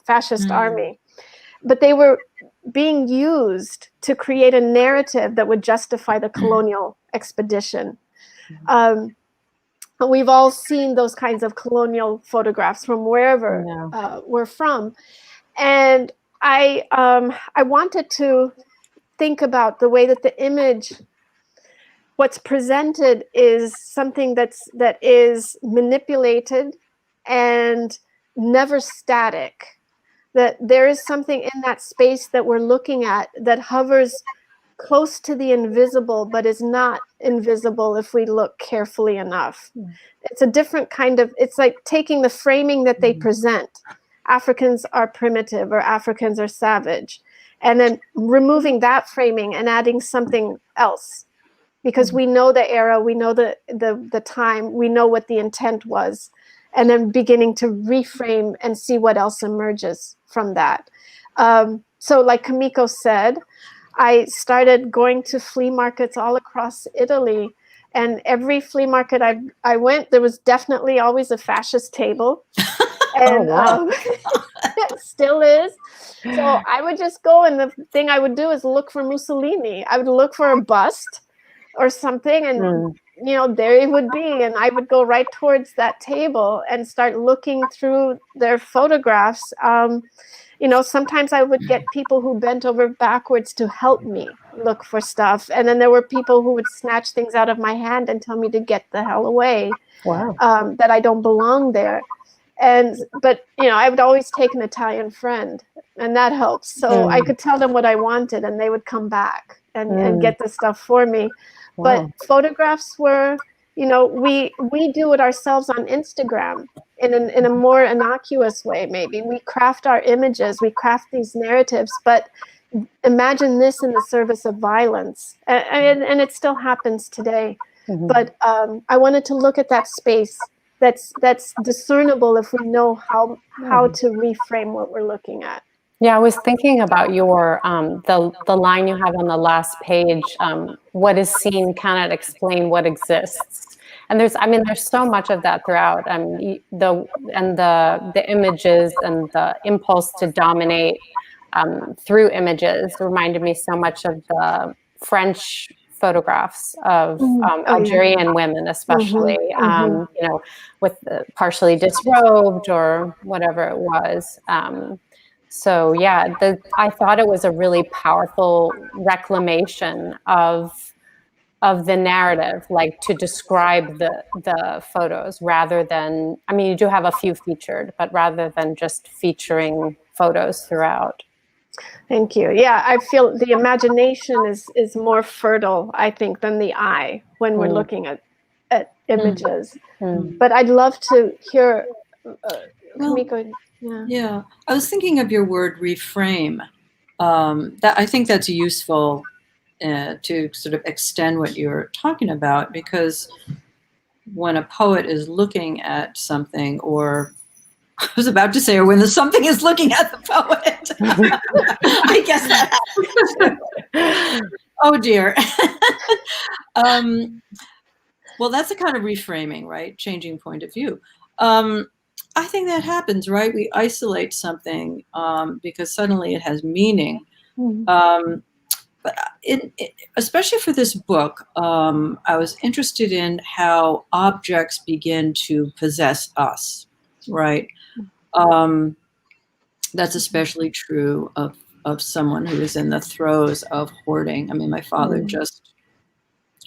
fascist army. But they were being used to create a narrative that would justify the colonial expedition. We've all seen those kinds of colonial photographs from wherever we're from. And I wanted to think about the way that the image, what's presented is something that is manipulated and never static. That there is something in that space that we're looking at that hovers close to the invisible, but is not invisible if we look carefully enough. It's a different kind of, it's like taking the framing that they present. Africans are primitive or Africans are savage. And then removing that framing and adding something else. Because we know the era, we know the time, we know what the intent was. And then beginning to reframe and see what else emerges from that. So like Kimiko said, I started going to flea markets all across Italy And every flea market I went, there was definitely always a fascist table. And it still is. So I would just go, and the thing I would do is look for Mussolini. I would look for a bust or something, and you know, there it would be, and I would go right towards that table and start looking through their photographs. You know, sometimes I would get people who bent over backwards to help me look for stuff, and then there were people who would snatch things out of my hand and tell me to get the hell away. Wow. That I don't belong there. But you know, I would always take an Italian friend, and that helps. So I could tell them what I wanted, and they would come back and get the stuff for me. Wow. But photographs were, you know, we do it ourselves on Instagram in a more innocuous way. Maybe we craft our images, we craft these narratives, but imagine this in the service of violence, and it still happens today. But I wanted to look at that space that's discernible if we know how to reframe what we're looking at. Yeah, I was thinking about your the line you have on the last page. What is seen cannot explain what exists, and there's so much of that throughout. The images and the impulse to dominate through images reminded me so much of the French photographs of Algerian women, especially, you know, with partially disrobed or whatever it was. So yeah, I thought it was a really powerful reclamation of the narrative, like to describe the photos rather than, I mean, you do have a few featured, but rather than just featuring photos throughout. Thank you. Yeah, I feel the imagination is more fertile, I think, than the eye when we're looking at images. But I'd love to hear Kimiko. Yeah, I was thinking of your word reframe. That I think that's useful to sort of extend what you're talking about, because when a poet is looking at something, or I was about to say, or when the something is looking at the poet. I guess that happens. Oh dear. Well, that's a kind of reframing, right? Changing point of view. I think that happens, right? We isolate something because suddenly it has meaning. But especially for this book, I was interested in how objects begin to possess us, right? That's especially true of someone who is in the throes of hoarding. I mean, my father just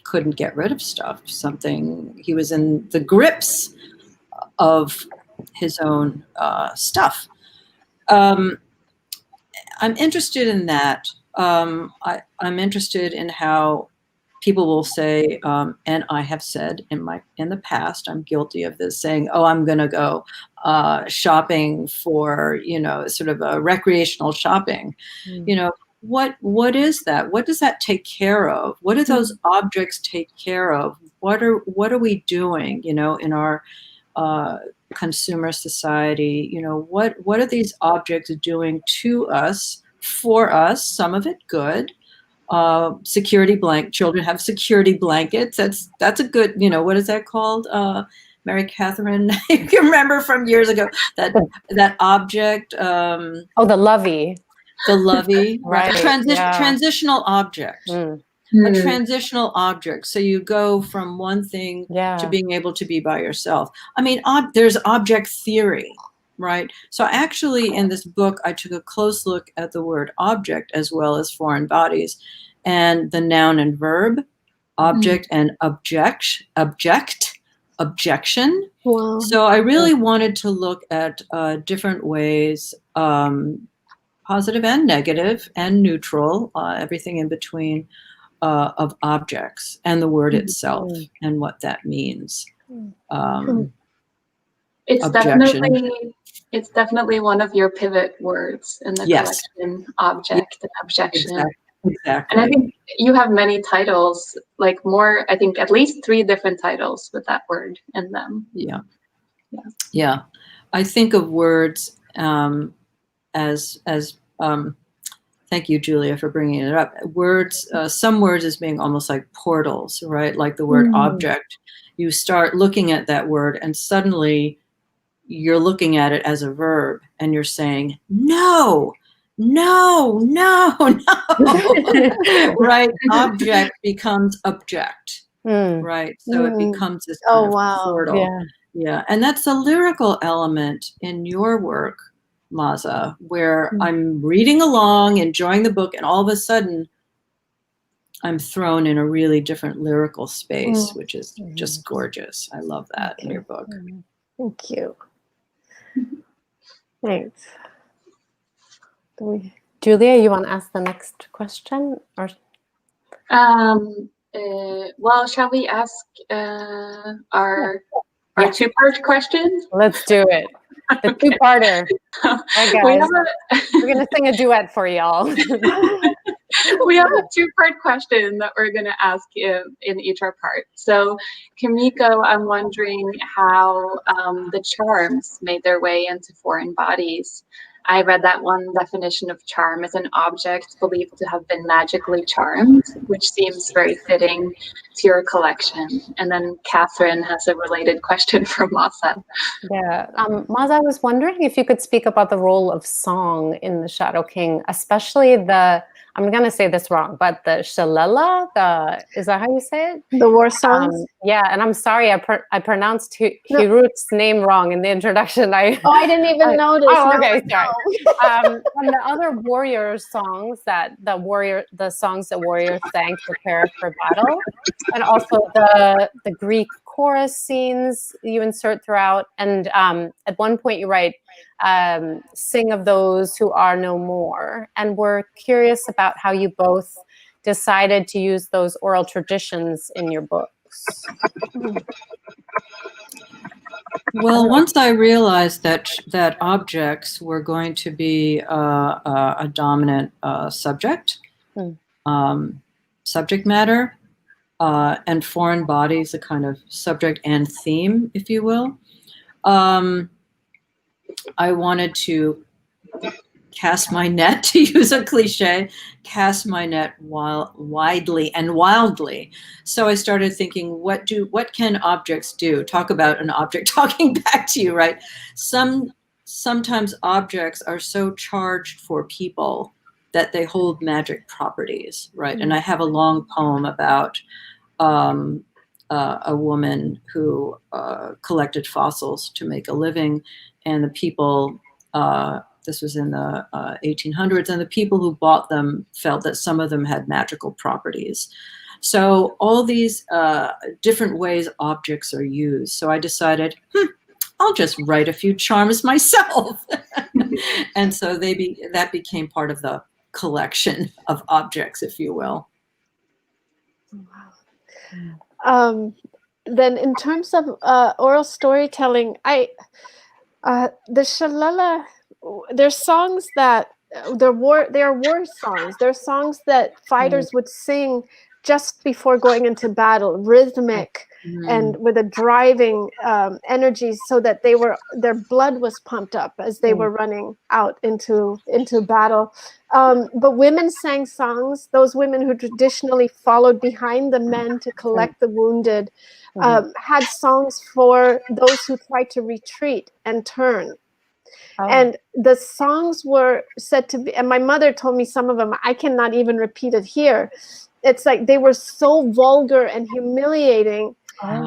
couldn't get rid of stuff. He was in the grips of his own stuff. I'm interested in that. I'm interested in how people will say, and I have said in the past, I'm guilty of this, saying, "Oh, I'm going to go shopping for, you know, sort of a recreational shopping." You know, what is that? What does that take care of? What do those objects take care of? What are we doing? You know, in our consumer society, you know, what are these objects doing to us, for us? Some of it good. Children have security blankets. That's a good, you know, what is that called? Mary Catherine, you can remember from years ago that object. The lovey. The lovey, right? Transitional object. A transitional object. So you go from one thing to being able to be by yourself. I mean, there's object theory, right? So actually in this book, I took a close look at the word object as well as foreign bodies, and the noun and verb, object and objection. Wow. So I really wanted to look at different ways, positive and negative and neutral, everything in between, of objects and the word itself and what that means. It's definitely one of your pivot words in the collection, object and objection. Exactly. And I think you have many titles, like more, I think at least 3 different titles with that word in them. Yeah. I think of words as thank you, Julia, for bringing it up. Words, some words as being almost like portals, right? Like the word object. You start looking at that word and suddenly you're looking at it as a verb and you're saying, no, no, no, no, right? Object becomes object, right? So it becomes this kind of portal. Yeah. And that's a lyrical element in your work, Maaza, where I'm reading along, enjoying the book, and all of a sudden I'm thrown in a really different lyrical space, which is just gorgeous. I love that in your book. Thank you. Thanks. Julia, you want to ask the next question? Or well, shall we ask our two-part question? Let's do it. The two-parter. Hi guys, we're gonna sing a duet for y'all. We have a two-part question that we're going to ask in each part. So, Kimiko, I'm wondering how the charms made their way into foreign bodies. I read that one definition of charm as an object believed to have been magically charmed, which seems very fitting to your collection. And then Catherine has a related question for Maaza. Yeah, Maaza, I was wondering if you could speak about the role of song in the Shadow King, especially the, I'm going to say this wrong, but the shillelagh, is that how you say it? The war songs? Yeah, and I'm sorry, I pronounced Hirut's name wrong in the introduction. I didn't even notice. Oh, okay, sorry. And the other warrior songs the songs that warriors sang to prepare for battle, and also the Greek chorus scenes you insert throughout. And at one point you write, sing of those who are no more. And we're curious about how you both decided to use those oral traditions in your books. Well, once I realized that objects were going to be a dominant subject matter, and foreign bodies a kind of subject and theme, if you will, I wanted to cast my net, to use a cliche, cast my net widely and wildly. So I started thinking, what can objects do? Talk about an object talking back to you, right? Sometimes objects are so charged for people that they hold magic properties, right? And I have a long poem about a woman who collected fossils to make a living, and the people, this was in the 1800s, and the people who bought them felt that some of them had magical properties. So all these different ways objects are used. So I decided, I'll just write a few charms myself. And so that became part of the collection of objects, if you will. Wow. Then in terms of oral storytelling, the shillelagh, there's songs that they are war songs. They're songs that fighters would sing just before going into battle, rhythmic and with a driving energy, so that their blood was pumped up as they were running out into battle. But women sang songs. Those women who traditionally followed behind the men to collect the wounded had songs for those who tried to retreat and turn. And the songs were said to be, and my mother told me some of them, I cannot even repeat it here. It's like they were so vulgar and humiliating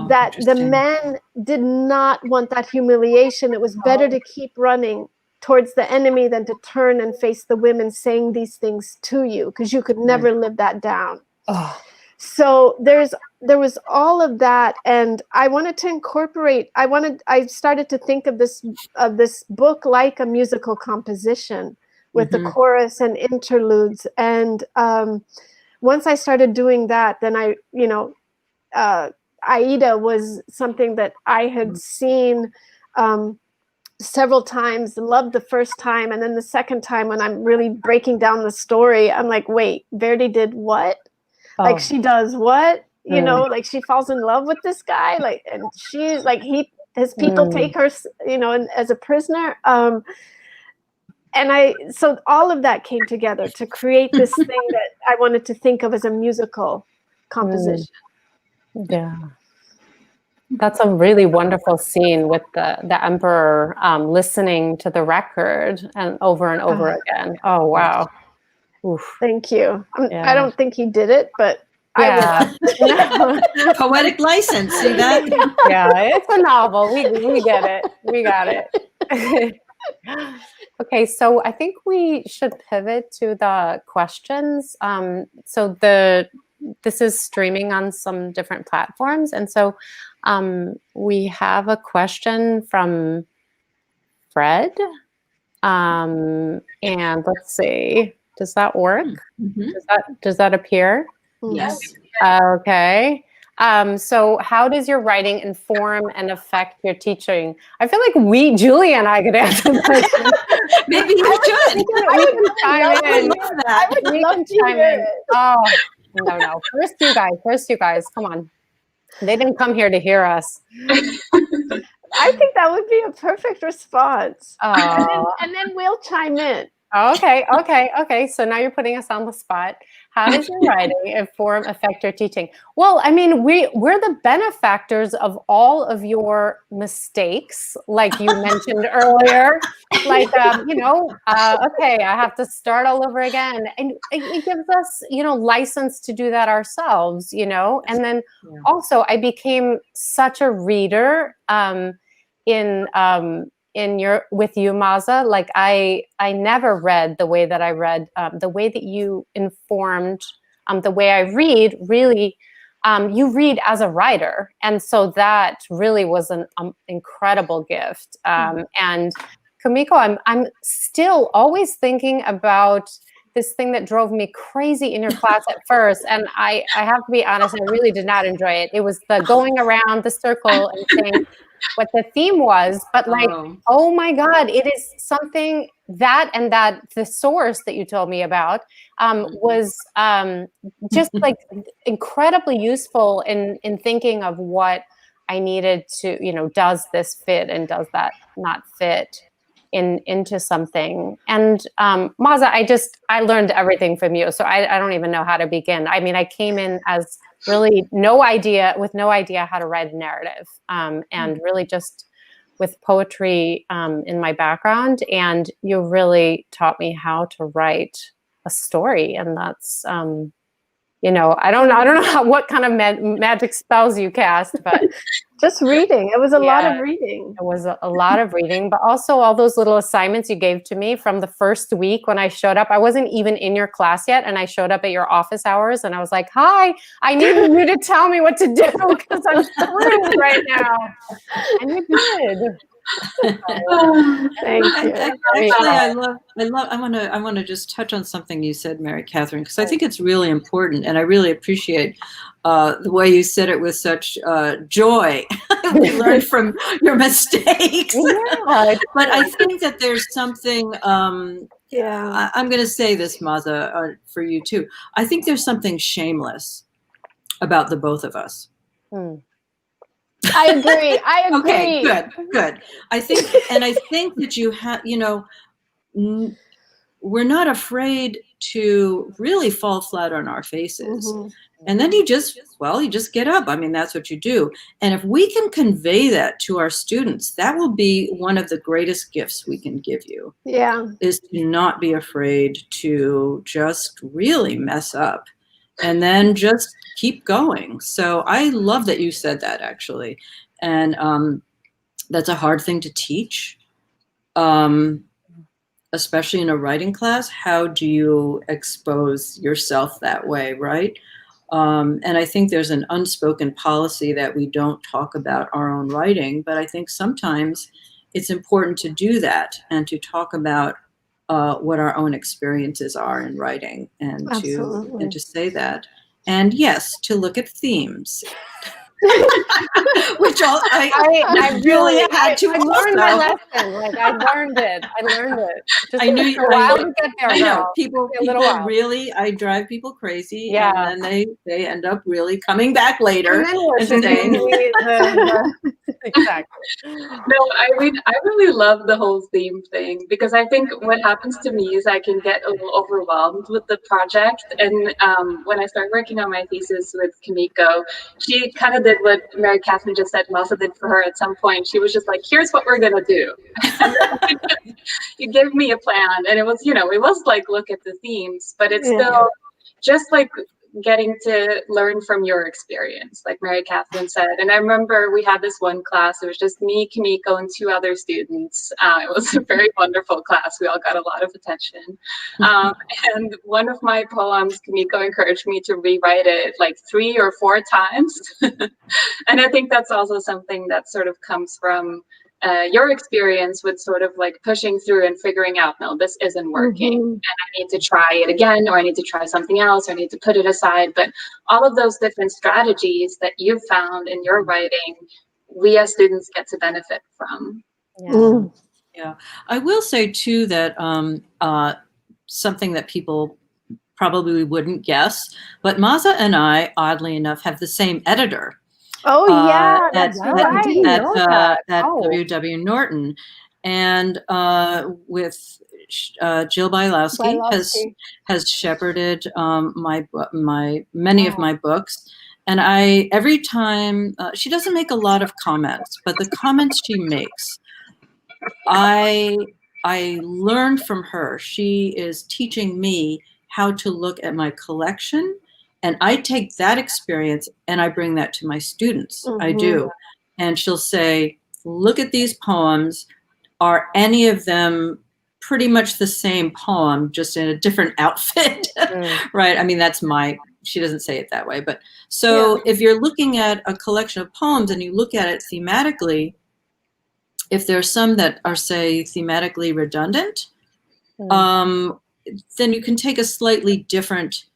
that the men did not want that humiliation. It was better to keep running towards the enemy than to turn and face the women saying these things to you, because you could never live that down. So there was all of that, and I wanted to incorporate. I started to think of this book like a musical composition with the chorus and interludes. And once I started doing that, then Aida was something that I had seen several times, loved the first time, and then the second time when I'm really breaking down the story, I'm like, wait, Verdi did what? Like she does what? You know, like she falls in love with this guy, like, and she's like, his people take her, as a prisoner. so all of that came together to create this thing that I wanted to think of as a musical composition. Yeah. That's a really wonderful scene with the emperor listening to the record and over again. Oh, wow. Oof. Thank you. Yeah. I don't think he did it, but Yeah. Poetic license, see that? Yeah, it's a novel. We get it. We got it. Okay, so I think we should pivot to the questions. So this is streaming on some different platforms, and so we have a question from Fred. And let's see, does that work? Mm-hmm. Does that appear? Yes. Okay. So how does your writing inform and affect your teaching? I feel like Julie and I could answer that. Maybe you should. I would love to hear it. Oh, no. First you guys, come on. They didn't come here to hear us. I think that would be a perfect response. Oh. And then we'll chime in. Okay. So now you're putting us on the spot. How does your writing affect your teaching? Well, I mean, we're the benefactors of all of your mistakes, like you mentioned earlier. Like, okay, I have to start all over again. And it gives us, license to do that ourselves, And then also I became such a reader with you, Maaza. Like I never read the way that I read, the way that you informed, the way I read, really, you read as a writer. And so that really was an incredible gift. And Kimiko, I'm still always thinking about this thing that drove me crazy in your class at first. And I have to be honest, I really did not enjoy it. It was the going around the circle and saying what the theme was, but oh my God, it is something that the source that you told me about was just like incredibly useful in thinking of what I needed to, does this fit and does that not fit into something. And Maaza, I learned everything from you. So I don't even know how to begin. I mean, I came in as really no idea how to write a narrative, and really just with poetry in my background. And you really taught me how to write a story. And that's, I don't know what kind of magic spells you cast, but just reading. It was a lot of reading. It was a lot of reading, but also all those little assignments you gave to me from the first week when I showed up. I wasn't even in your class yet, and I showed up at your office hours, and I was like, "Hi, I need you to tell me what to do because I'm screwed right now." And you did. Thank you. Actually, I want to just touch on something you said, Mary Catherine, because I think it's really important, and I really appreciate the way you said it with such joy. We learned from your mistakes. Yeah, but I think that there's something. I'm going to say this, Maaza, for you too. I think there's something shameless about the both of us. I agree. Okay, good. I think that you have, we're not afraid to really fall flat on our faces. Mm-hmm. And then you just get up. I mean, that's what you do. And if we can convey that to our students, that will be one of the greatest gifts we can give you. Yeah. Is to not be afraid to just really mess up and then just keep going. So I love that you said that, actually. And that's a hard thing to teach, especially in a writing class. How do you expose yourself that way, right? And I think there's an unspoken policy that we don't talk about our own writing, but I think sometimes it's important to do that and to talk about what our own experiences are in writing and to say that. And yes, to look at themes. Which I really had to. I learned my lesson. Like I learned it. Just I knew you. I know people really. I drive people crazy. Yeah, and then they end up really coming back later and saying Exactly. No, I mean, I really love the whole theme thing because I think what happens to me is I can get a little overwhelmed with the project. And when I started working on my thesis with Kimiko, she kind of did what Mary Catherine just said Maaza did for her at some point. She was just like, here's what we're going to do. You gave me a plan. And it was, it was like, look at the themes, but it's still just like getting to learn from your experience, like Mary Catherine said. And I remember we had this one class, it was just me, Kimiko, and 2 other students. It was a very wonderful class. We all got a lot of attention. And one of my poems, Kimiko encouraged me to rewrite it like 3 or 4 times. And I think that's also something that sort of comes from your experience with sort of like pushing through and figuring out, no, this isn't working, and I need to try it again, or I need to try something else, or I need to put it aside. But all of those different strategies that you've found in your writing, we as students get to benefit from. Yeah. I will say too that something that people probably wouldn't guess, but Maaza and I, oddly enough, have the same editor. Oh yeah, that's right. At W.W. Norton, and with Jill Bylowski has shepherded many of my books, and every time she doesn't make a lot of comments, but the comments she makes, I learned from her. She is teaching me how to look at my collection. And I take that experience and I bring that to my students. I do. And she'll say, look at these poems. Are any of them pretty much the same poem, just in a different outfit? Right? I mean, she doesn't say it that way. But so if you're looking at a collection of poems and you look at it thematically, if there's some that are, say, thematically redundant, then you can take a slightly different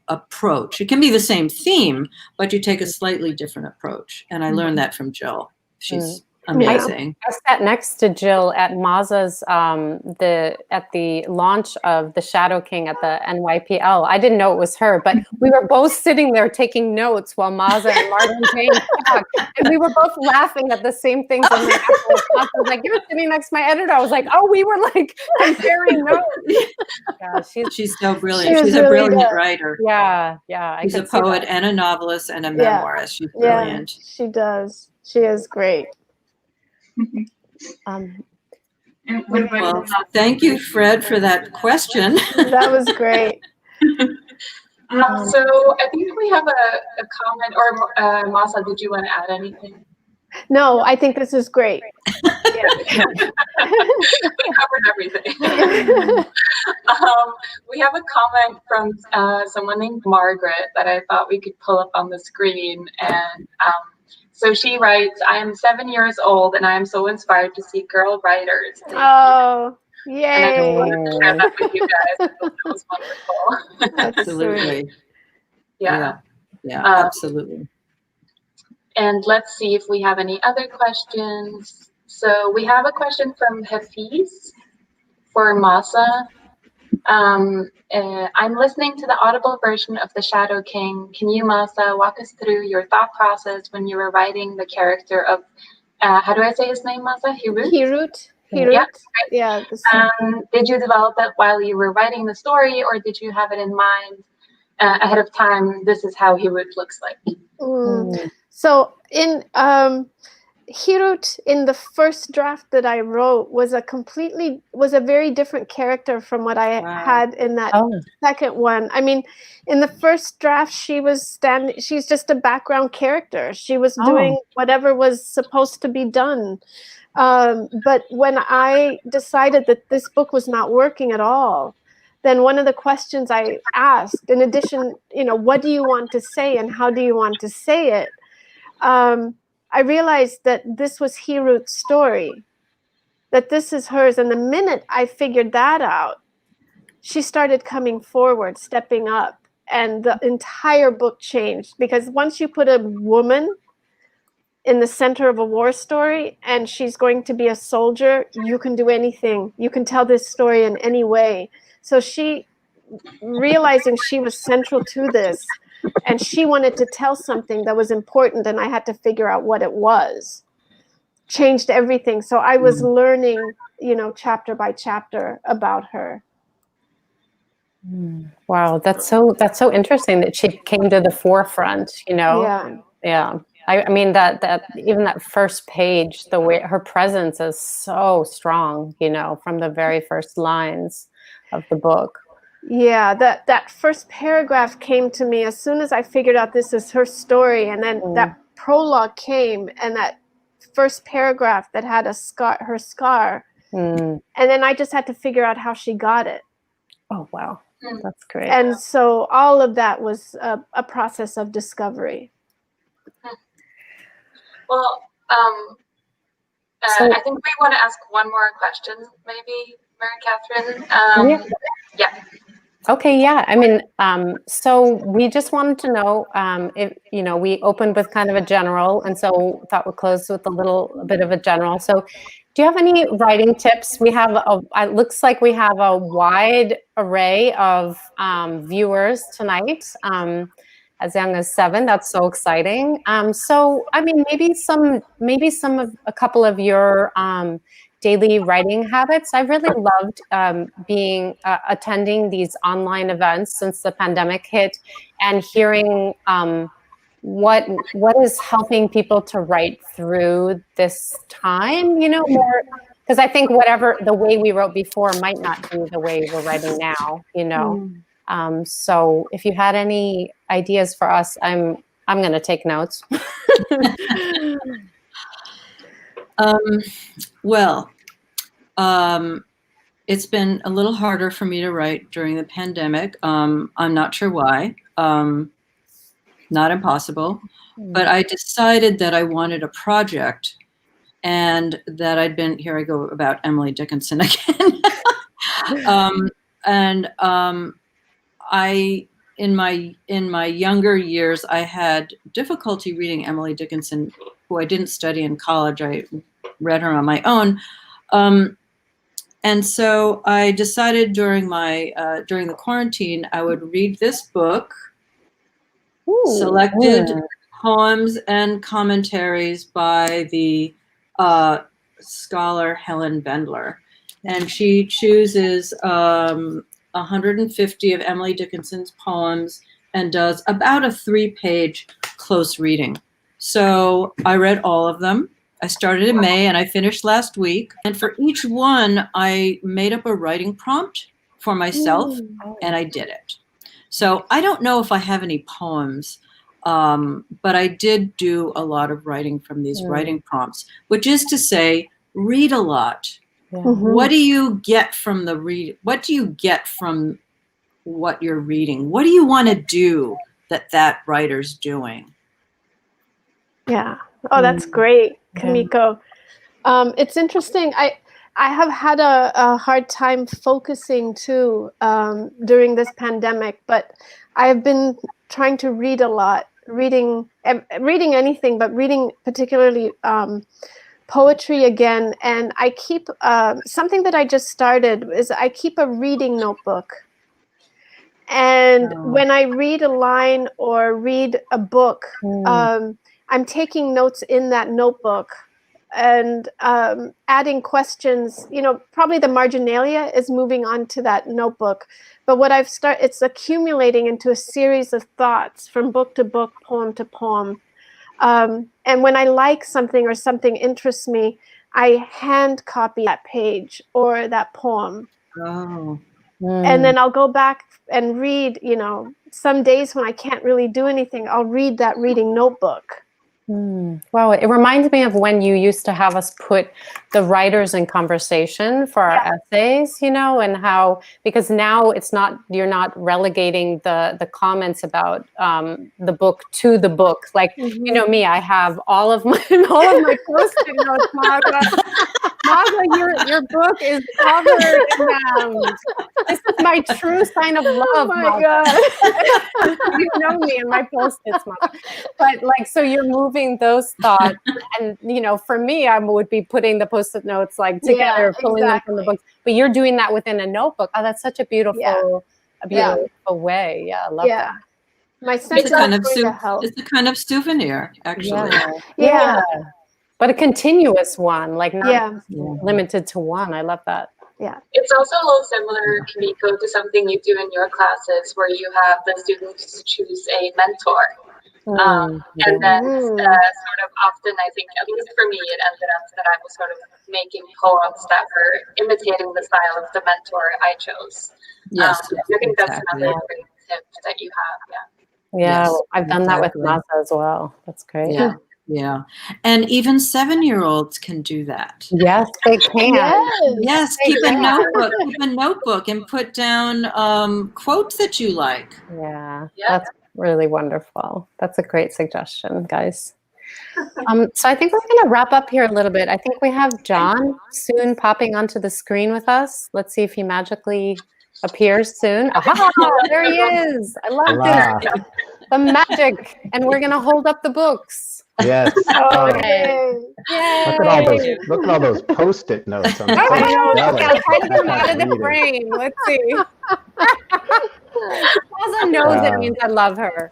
approach. It can be the same theme, but you take a slightly different approach. And I learned that from Jill. She's amazing. I sat next to Jill at Maaza's at the launch of The Shadow King at the NYPL. I didn't know it was her, but we were both sitting there taking notes while Maaza and Martin James talked, and we were both laughing at the same things. And I was like, "You're sitting next to my editor." I was like, "Oh, we were like comparing notes." Yeah, she's so brilliant. She's a brilliant writer. Yeah. She's a poet and a novelist and a memoirist. She's brilliant. She does. She is great. Well, thank you, Fred, for that question. That was great. So I think we have a comment, or Maaza, did you want to add anything? No, I think this is great. We covered everything. We have a comment from someone named Margaret that I thought we could pull up on the screen. And so she writes, I am 7 years old and I am so inspired to see girl writers. Oh, yay. And I just wanted to share that with you guys. That was wonderful. Absolutely. Yeah, absolutely. And let's see if we have any other questions. So we have a question from Hafiz for Maaza. I'm listening to the audible version of The Shadow King. Can you, Maaza, walk us through your thought process when you were writing the character of, how do I say his name, Maaza? Hirut. Yeah. Did you develop it while you were writing the story, or did you have it in mind ahead of time? This is how Hirut looks like. So in Hirut, in the first draft that I wrote, was a very different character from what I had in that second one. I mean, in the first draft, she's just a background character. She was doing whatever was supposed to be done. But when I decided that this book was not working at all, then one of the questions I asked, in addition, what do you want to say and how do you want to say it? I realized that this was Hirut's story, that this is hers. And the minute I figured that out, she started coming forward, stepping up, and the entire book changed. Because once you put a woman in the center of a war story and she's going to be a soldier, you can do anything. You can tell this story in any way. So she, realizing she was central to this, and she wanted to tell something that was important, and I had to figure out what it was. Changed everything. So I was learning, chapter by chapter about her. Wow, that's so interesting that she came to the forefront, Yeah. I mean that even that first page, the way her presence is so strong, from the very first lines of the book. Yeah, that first paragraph came to me as soon as I figured out this is her story, and then that prologue came, and that first paragraph that had her scar, and then I just had to figure out how she got it. Oh wow, that's great. And so all of that was a process of discovery. Well, I think we want to ask one more question, maybe, Mary Catherine. Yeah. Okay, yeah. I mean, so we just wanted to know if, we opened with kind of a general, and so thought we'd close with a bit of a general. So do you have any writing tips? It looks like we have a wide array of viewers tonight, as young as 7. That's so exciting. So, I mean, maybe a couple of your daily writing habits. I really loved attending these online events since the pandemic hit, and hearing what is helping people to write through this time, more, because I think the way we wrote before might not be the way we're writing now, so if you had any ideas for us, I'm going to take notes. It's been a little harder for me to write during the pandemic. I'm not sure why. Not impossible, but I decided that I wanted a project, and that here I go about Emily Dickinson again. I in my younger years, I had difficulty reading Emily Dickinson, who I didn't study in college. I read her on my own. And so I decided during the quarantine, I would read this book, selected poems and commentaries by the scholar Helen Bendler. And she chooses 150 of Emily Dickinson's poems and does about a 3-page close reading. So I read all of them. I started in May and I finished last week. And for each one, I made up a writing prompt for myself, and I did it. So I don't know if I have any poems, but I did do a lot of writing from these writing prompts, which is to say, read a lot. Yeah. What do you get from what do you get from what you're reading? What do you want to do that writer's doing? Yeah. Oh, that's great, Kimiko. It's interesting. I have had a hard time focusing too during this pandemic, but I've been trying to read a lot, reading anything, but reading particularly poetry again. And I keep something that I just started is I keep a reading notebook. And when I read a line or read a book, I'm taking notes in that notebook and adding questions. Probably the marginalia is moving on to that notebook. But what it's accumulating into a series of thoughts from book to book, poem to poem. And when I like something or something interests me, I hand copy that page or that poem. And then I'll go back and read, some days when I can't really do anything, I'll read that reading notebook. Wow, it reminds me of when you used to have us put the writers in conversation for our essays, and how, because now you're not relegating the comments about the book to the book. Like, me, I have all of my Post-it notes, Maaza. Maaza, your book is covered in them. This is my true sign of love. Oh my God. You know me and my Post-its, Maaza. But so you're moving those thoughts, and for me, I would be putting the Post-it notes together, pulling them from the books. But you're doing that within a notebook. Oh, that's such a beautiful way. Yeah, I love that. My It's sense a kind is of going to help. it's a kind of souvenir, actually. Yeah. But a continuous one, like not Yeah. limited to one. I love that. Yeah. It's also a little similar, Kimiko, to something you do in your classes where you have the students choose a mentor. And then sort of often, I think, at least for me, it ended up that I was sort of making poems that were imitating the style of the mentor I chose. Yes, I think that's exactly. another great tip that you have. Yeah, Yes, I've done that with exactly. Maaza as well. That's great. Yeah, yeah. And even 7-year-olds can do that. Yes, they can. Yes, They keep a can. notebook and put down quotes that you like. Yeah, that's really wonderful. That's a great suggestion, guys. So I think we're going to wrap up here a little bit. I think we have John soon popping onto the screen with us. Let's see if he magically appears soon. Aha, there he is. I love this. The magic. And we're going to hold up the books. Yes. Yay. Look at all those Post-it notes. I'm I know. jealous. Okay, I'll try to get him I out of can't the read it. frame. Let's see. Maaza knows it means I love her.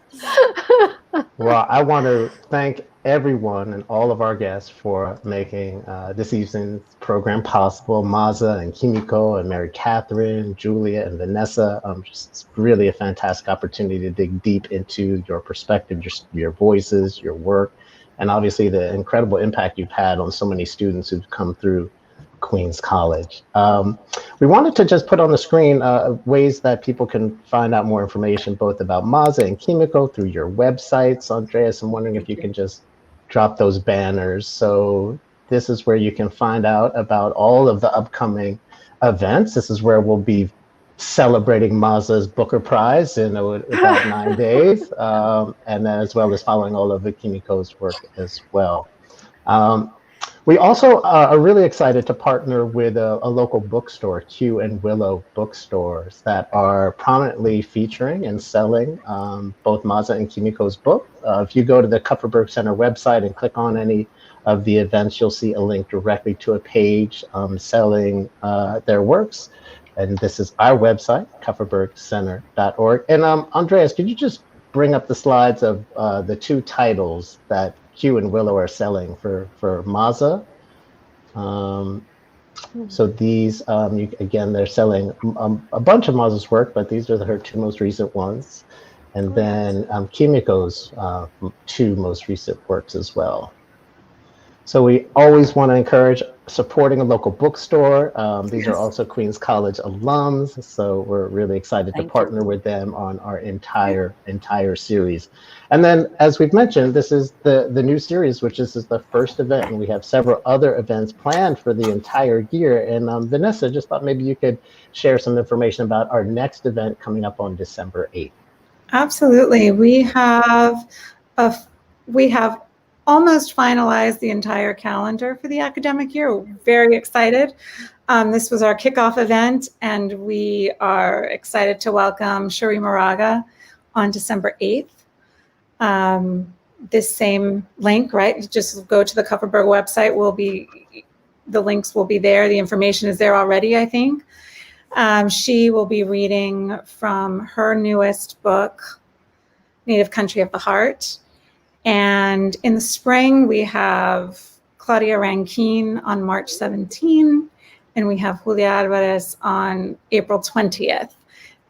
Well, I want to thank everyone and all of our guests for making this evening's program possible. Maaza and Kimiko and Mary Catherine, Julia and Vanessa. Just really a fantastic opportunity to dig deep into your perspective, your voices, your work, and obviously the incredible impact you've had on so many students who've come through Queens College. We wanted to just put on the screen ways that people can find out more information both about Maaza and Kimiko through your websites. Andreas, I'm wondering if you can just drop those banners. So this is where you can find out about all of the upcoming events. This is where we'll be celebrating Maaza's Booker Prize in about 9 days, and then as well as following all of the Kimiko's work as well. We also are really excited to partner with a local bookstore, Q and Willow bookstores, that are prominently featuring and selling both Maaza and Kimiko's book. If you go to the Kupferberg Center website and click on any of the events, you'll see a link directly to a page selling their works. And this is our website, kupferbergcenter.org. And Andreas, could you just bring up the slides of the 2 titles that Q and Willow are selling for Maaza? So these, again, they're selling a bunch of Maaza's work, but these are her 2 most recent ones. And then Kimiko's 2 most recent works as well. So we always want to encourage supporting a local bookstore. These are also Queens College alums, so we're really excited to partner with them on our entire series. And then, as we've mentioned, this is the new series, which is the first event, and we have several other events planned for the entire year. And Vanessa, just thought maybe you could share some information about our next event coming up on December 8th. Absolutely. We have almost finalized the entire calendar for the academic year. We're very excited. This was our kickoff event, and we are excited to welcome Shuri Moraga on December 8th. This same link, right? Just go to the Kupferberg website. The links will be there. The information is there already, I think. She will be reading from her newest book, Native Country of the Heart. And in the spring, we have Claudia Rankine on March 17, and we have Julia Alvarez on April 20th.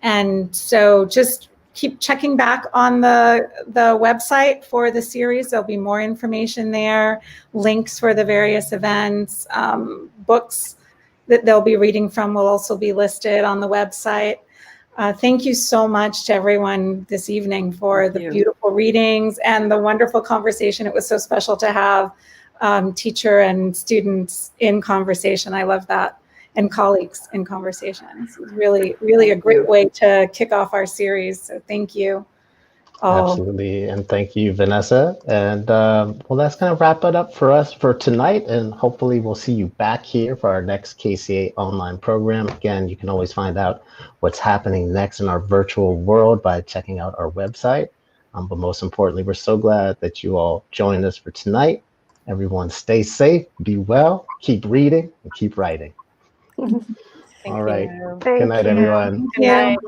And so just keep checking back on the website for the series. There'll be more information there, links for the various events, books that they'll be reading from will also be listed on the website. Thank you so much to everyone this evening for the beautiful readings and the wonderful conversation. It was so special to have teacher and students in conversation. I love that. And colleagues in conversations. It was really, really a great way to kick off our series. So thank you. Absolutely. And thank you, Vanessa. And well, that's going to wrap it up for us for tonight. And hopefully we'll see you back here for our next KCA online program. Again, you can always find out what's happening next in our virtual world by checking out our website. But most importantly, we're so glad that you all joined us for tonight. Everyone stay safe, be well, keep reading, and keep writing. All right. Good night, everyone. Good night.